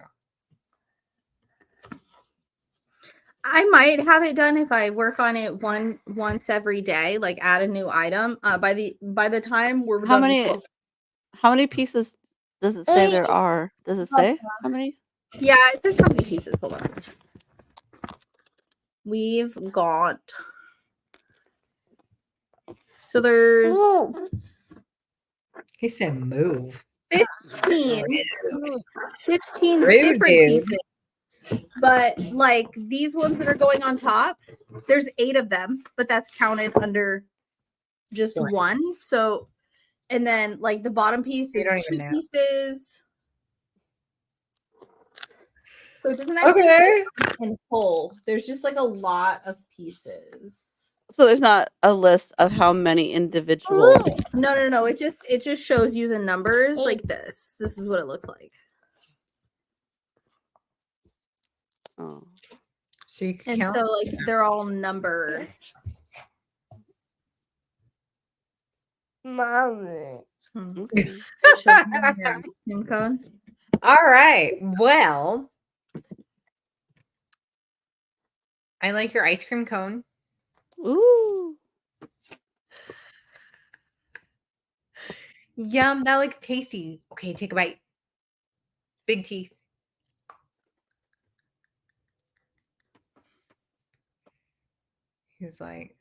I might have it done if I work on it once every day, like add a new item. By the time we're How done with many book. how many pieces does it say there are? Does it say how many? Yeah, there's how many pieces? Hold on. We've got so there's He said move. 15 Rude different dude. pieces. But like these ones that are going on top, there's 8 of them, but that's counted under just Right. one. So, and then like the bottom piece is don't 2 even know. pieces. So it doesn't Okay. in whole. There's just like a lot of pieces. So there's not a list of how many individual. No. It just shows you the numbers like this. This is what it looks like. Oh. So you can And count. so like they're all numbered. Mommy. Okay. Code. All right. Well, I like your ice cream cone. Ooh. Yum, that looks tasty. Okay, take a bite. Big teeth. He's like,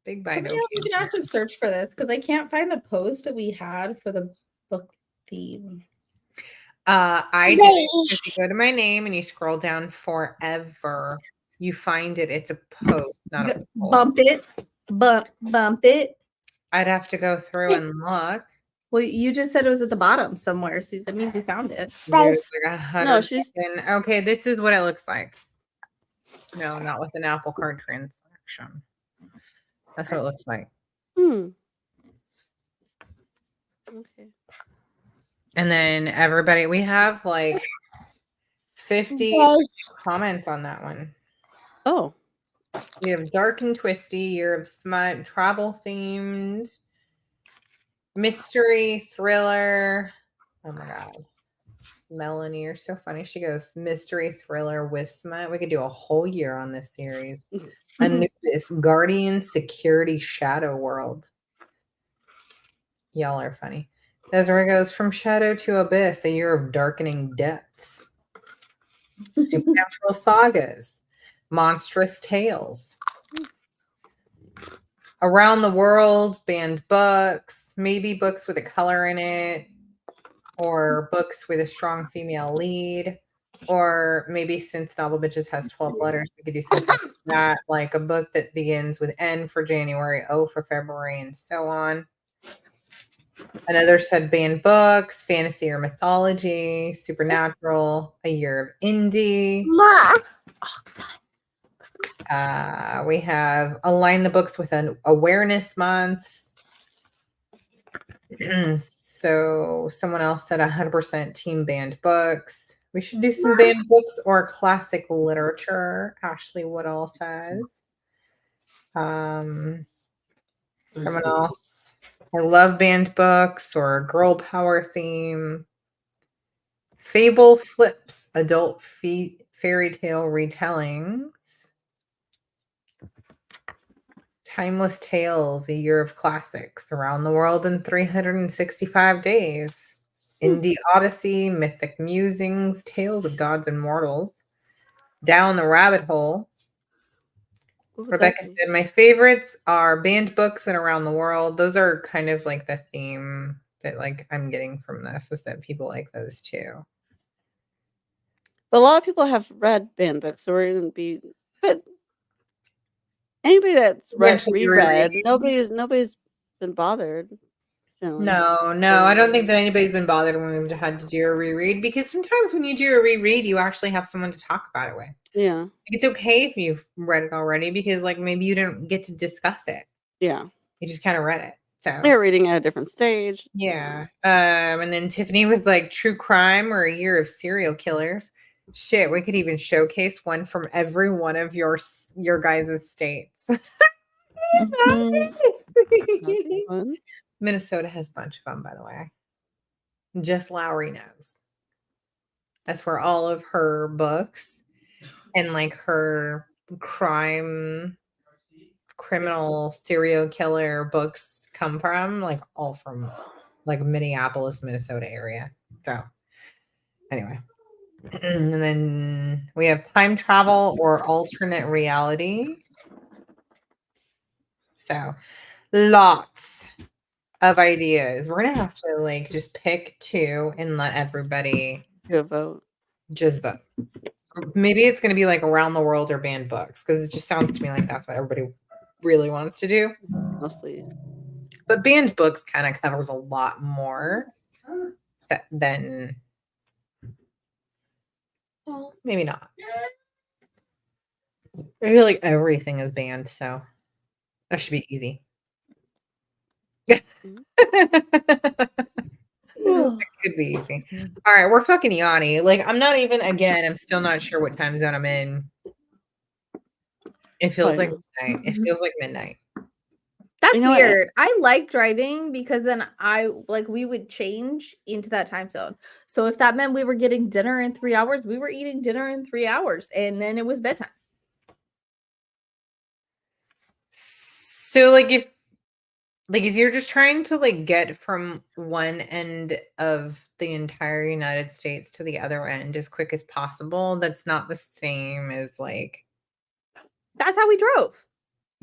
big bite. Somebody else is gonna have to search for this because I can't find the post that we had for the book theme. I did. If you go to my name and you scroll down forever, you find it. It's a post, not a poll. Bump it. Bump it. I'd have to go through and look. Well, you just said it was at the bottom somewhere, so that means you found it. There's like 100. No, she's okay. This is what it looks like. No, not with an Apple Card transaction. That's what it looks like. Okay. And then everybody, we have like 50 comments on that one. Oh. We have dark and twisty, year of smut, travel themed, mystery, thriller. Oh my god. Melanie, you're so funny. She goes, mystery, thriller with smut. We could do a whole year on this series. Anubis, Guardian, Security, Shadow World. Y'all are funny. Ezra goes, from shadow to abyss, a year of darkening depths. Supernatural sagas, monstrous tales. Around the world, banned books, maybe books with a color in it, or books with a strong female lead, or maybe since Novel Bitches has 12 letters, we could do something like that, like a book that begins with N for January, O for February, and so on. Another said banned books, fantasy or mythology, supernatural, a year of indie. Ma. We have align the books with an awareness months. So someone else said 100% team banned books. We should do some banned books or classic literature. Ashley Woodall says. Someone else. I love banned books or girl power theme. Fable flips adult fairy tale retellings. Timeless Tales, a year of classics around the world in 365 days. Indie Odyssey, Mythic Musings, Tales of Gods and Mortals. Down the Rabbit Hole. Rebecca said, my favorites are banned books and around the world. Those are kind of like the theme that like I'm getting from this is that people like those too. But a lot of people have read banned books, so we're gonna be but anybody that's reread, nobody's been bothered. Generally. No, I don't think that anybody's been bothered when we've had to do a reread because sometimes when you do a reread, you actually have someone to talk about it with. Yeah. It's okay if you've read it already because like maybe you didn't get to discuss it. Yeah. You just kind of read it. So they're reading at a different stage. Yeah. And then Tiffany was like true crime or a year of serial killers. Shit, we could even showcase one from every one of your guys' states. Fun. Minnesota has a bunch of them, by the way. Just Lowry knows. That's where all of her books and like her criminal serial killer books come from, like all from like Minneapolis, Minnesota area. So anyway. And then we have time travel or alternate reality. So lots of ideas. We're gonna have to like just pick two and let everybody vote. Just vote. Maybe it's gonna be like around the world or banned books because it just sounds to me like that's what everybody really wants to do. Mostly. But banned books kind of covers a lot more than well, maybe not. I feel like everything is banned, so that should be easy. It could be easy. All right, we're fucking yawny. Like, I'm not even, again, I'm still not sure what time zone I'm in. It feels like midnight. It feels like midnight. That's weird. I like driving because then we would change into that time zone. So if that meant we were getting dinner in 3 hours, we were eating dinner in 3 hours and then it was bedtime. So like if you're just trying to like get from one end of the entire United States to the other end as quick as possible, that's not the same as like that's how we drove.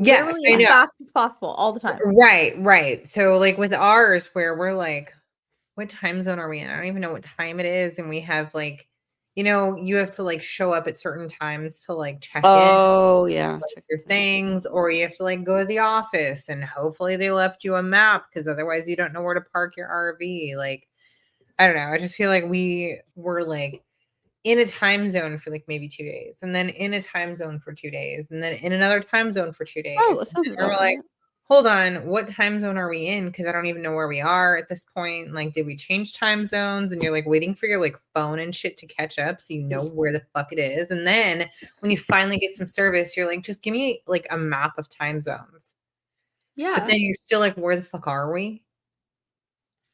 Yes, literally as fast as possible all the time. Right. So like with ours where we're like, what time zone are we in? I don't even know what time it is. And we have like, you know, you have to like show up at certain times to like check in. Oh yeah. Check your things, or you have to like go to the office and hopefully they left you a map because otherwise you don't know where to park your RV. Like, I don't know. I just feel like we were like in a time zone for like maybe 2 days and then in a time zone for 2 days and then in another time zone for 2 days. Oh, and we're like, hold on, what time zone are we in? Because I don't even know where we are at this point. Like, did we change time zones? And you're like waiting for your like phone and shit to catch up so you know where the fuck it is. And then when you finally get some service, you're like, just give me like a map of time zones. Yeah. But then you're still like, where the fuck are we?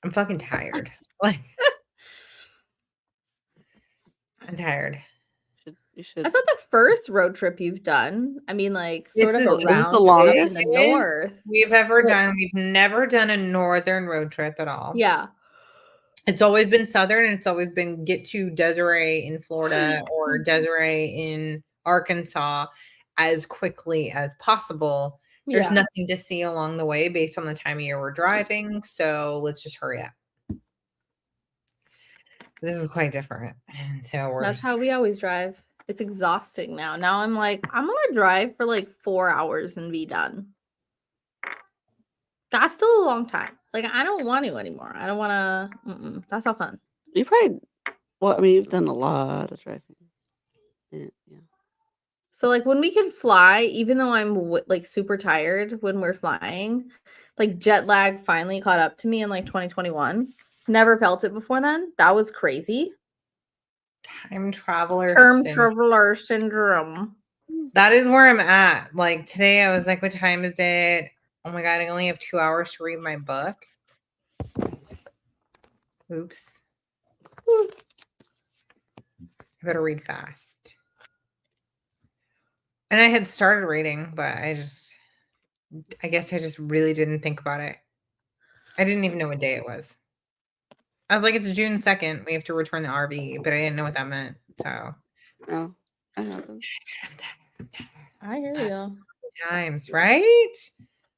I'm fucking tired. Like, I'm tired. You should. That's not the first road trip you've done. I mean, like sort of around the longest in the north we've ever done. We've never done a northern road trip at all. Yeah. It's always been southern, and it's always been get to Desiree in Florida or Desiree in Arkansas as quickly as possible. There's nothing to see along the way based on the time of year we're driving, so let's just hurry up. This is quite different. And so that's how we always drive. It's exhausting now. Now I'm like, I'm gonna drive for like 4 hours and be done. That's still a long time. Like, I don't want to anymore. I don't want to. That's not fun. You probably, well, I mean, you've done a lot of driving. Yeah. So like when we can fly, even though I'm like super tired when we're flying, like jet lag finally caught up to me in like 2021. Never felt it before then. That was crazy. Time traveler Term syndrome. traveler syndrome. That is where I'm at. Like today I was like, what time is it? Oh my God, I only have 2 hours to read my book. Oops. I better read fast. And I had started reading, but I guess I just really didn't think about it. I didn't even know what day it was. I was like, it's June 2nd. We have to return the RV, but I didn't know what that meant. So, No, that happens. I hear you. Times, right?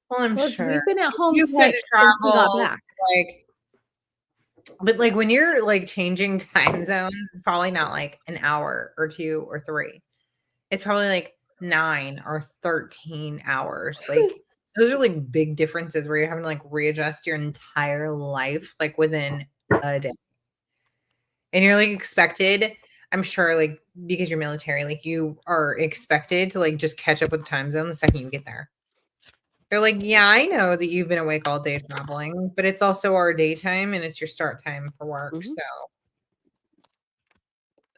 Well, I'm sure. We've been at home You said to since we got travel, back. but like when you're like changing time zones, it's probably not like an hour or 2 or 3. It's probably like 9 or 13 hours. Like those are like big differences where you're having to like readjust your entire life like within a day. And you're like expected, I'm sure, like because you're military, like you are expected to like just catch up with the time zone the second you get there. They're like, yeah, I know that you've been awake all day traveling, but it's also our daytime and it's your start time for work. Mhm. So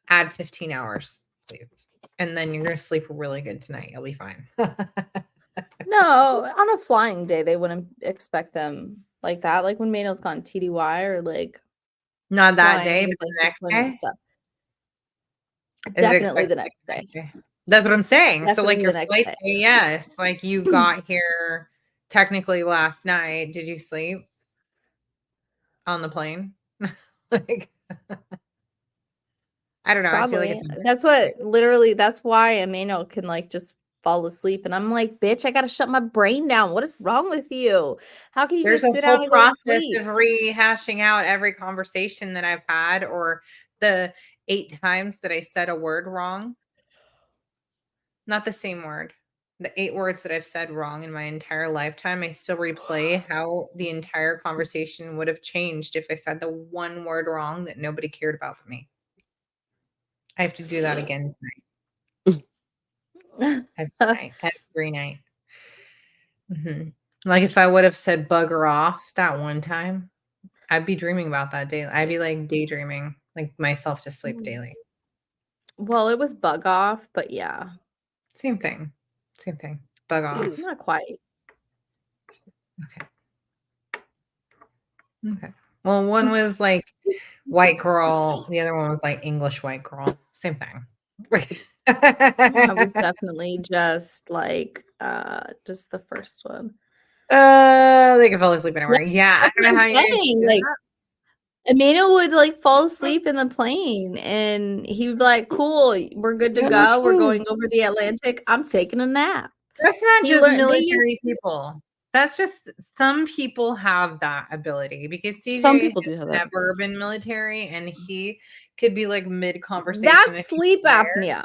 add 15 hours, please. And then you're going to sleep really good tonight. You'll be fine. No, on a flying day, they wouldn't expect them like that. Like when Mano's gone TDY or like Not that flying day, with, but the like, next deployment day. stuff. Is it Definitely the expected next day. That's what I'm saying. So like Definitely your the next flight day. day, yes. Like you got here technically last night. Did you sleep on the plane? Like I don't know. I feel like Probably. it's That's what literally that's why Amano can like just fall asleep. And I'm like, bitch, I gotta shut my brain down. What is wrong with you? How can you there's just a sit whole down and go to process sleep? of rehashing out every conversation that I've had or the 8 times that I said a word wrong. Not the same word. The 8 words that I've said wrong in my entire lifetime, I still replay how the entire conversation would have changed if I said the one word wrong that nobody cared about but me. I have to do that again tonight. Every night. Mhm. Like if I would have said bugger off that one time, I'd be dreaming about that daily. I'd be like daydreaming, like myself to sleep daily. Well, it was bug off, but yeah. Same thing. Same thing. Bug off. Not quite. Okay. Okay. Well, one was like white girl. The other one was like English white girl. Same thing. I was definitely just like just the first one. They can fall asleep anywhere. Yeah, That's I what don't know I'm how you guys saying. do Like that. Emmanuel would like fall asleep in the plane and he would be like, cool, we're good to Yeah, go. We're true. going over the Atlantic. I'm taking a nap. That's not He just learned they military people. That's just some people have that ability because Some CJ people do has have that. never been military and he could be like mid conversation. That's sleep apnea.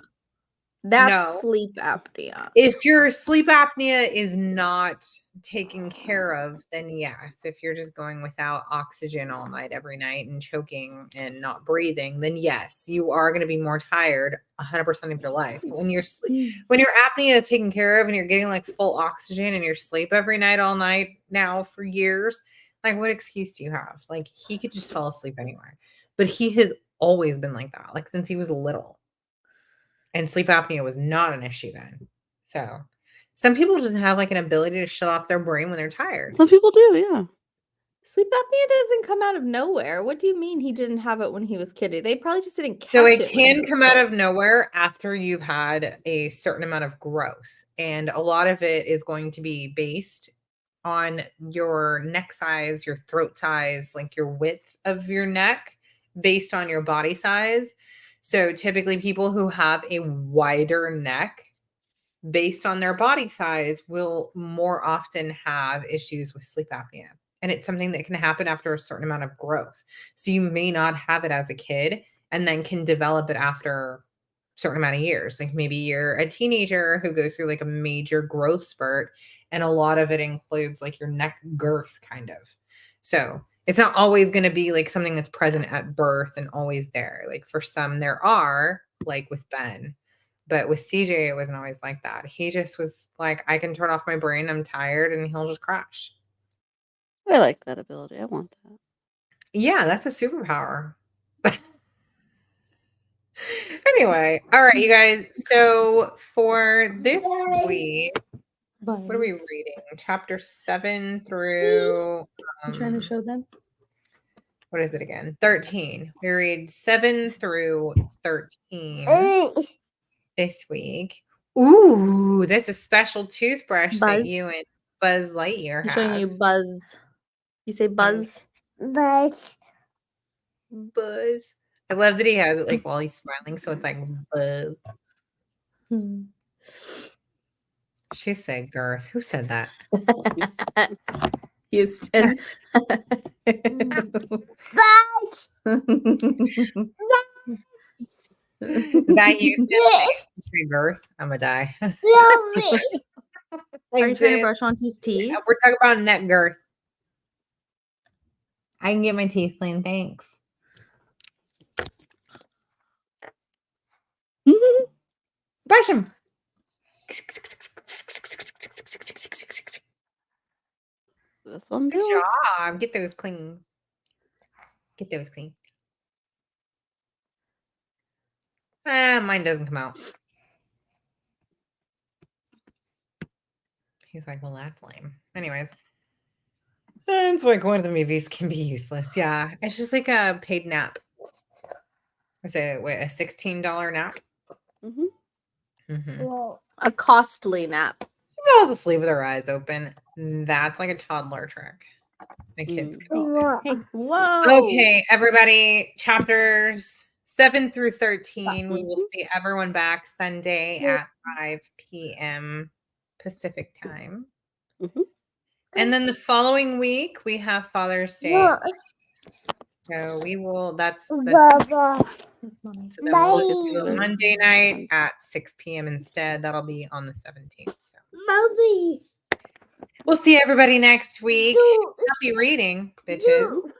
That's No. sleep apnea. If your sleep apnea is not taken care of, then yes. If you're just going without oxygen all night, every night, and choking and not breathing, then yes, you are going to be more tired 100% of your life. But when your apnea is taken care of and you're getting like full oxygen and your sleep every night, all night now for years, like what excuse do you have? Like he could just fall asleep anywhere. But he has always been like that, like since he was little. And sleep apnea was not an issue then. So some people just have like an ability to shut off their brain when they're tired. Some people do, yeah. Sleep apnea doesn't come out of nowhere. What do you mean he didn't have it when he was kiddie? They probably just didn't catch So it. it can come out of nowhere after you've had a certain amount of growth. And a lot of it is going to be based on your neck size, your throat size, like your width of your neck based on your body size. So typically people who have a wider neck based on their body size will more often have issues with sleep apnea. And it's something that can happen after a certain amount of growth. So you may not have it as a kid and then can develop it after a certain amount of years. Like maybe you're a teenager who goes through like a major growth spurt and a lot of it includes like your neck girth kind of. So it's not always going to be like something that's present at birth and always there. Like for some there are, like with Ben, But with CJ, it wasn't always like that. He just was like, I can turn off my brain. I'm tired, and he'll just crash. I like that ability. I want that. Yeah, that's a superpower. Anyway, all right, you guys. So for this week, what are we reading? Chapter 7 through. I'm trying to show them. What is it again? 13. We read 7 through 13 this week. Ooh, that's a special toothbrush that you and Buzz Lightyear I'm have. showing you Buzz. You say Buzz? But Buzz. I love that he has it like while he's smiling, so it's like Buzz. She said girth. Who said that? Houston. That Houston say girth. I'm gonna die. Are you trying to brush onto's teeth? We're talking about neck girth. I can get my teeth clean, thanks. Brush them. That's what I'm Good doing. job. Get those clean. Get those clean. Mine doesn't come out. He's like, well, that's lame. Anyways. It's like going to the movies can be useless. Yeah. It's just like a paid nap. Is it a $16 nap? A costly nap. She falls asleep with her eyes open. That's like a toddler trick. My kids can all do. Hey, whoa. Okay, everybody. Chapters 7 through 13. We will see everyone back Sunday at 5 p.m. Pacific time. And then the following week, we have Father's Day. So we will, so then we'll do a Monday night at 6 p.m. instead. That'll be on the 17th. So we'll see everybody next week. Happy reading, bitches.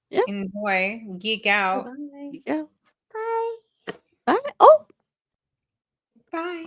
Yeah. Enjoy. Geek out. Geek out. Bye. Bye. Oh. Bye.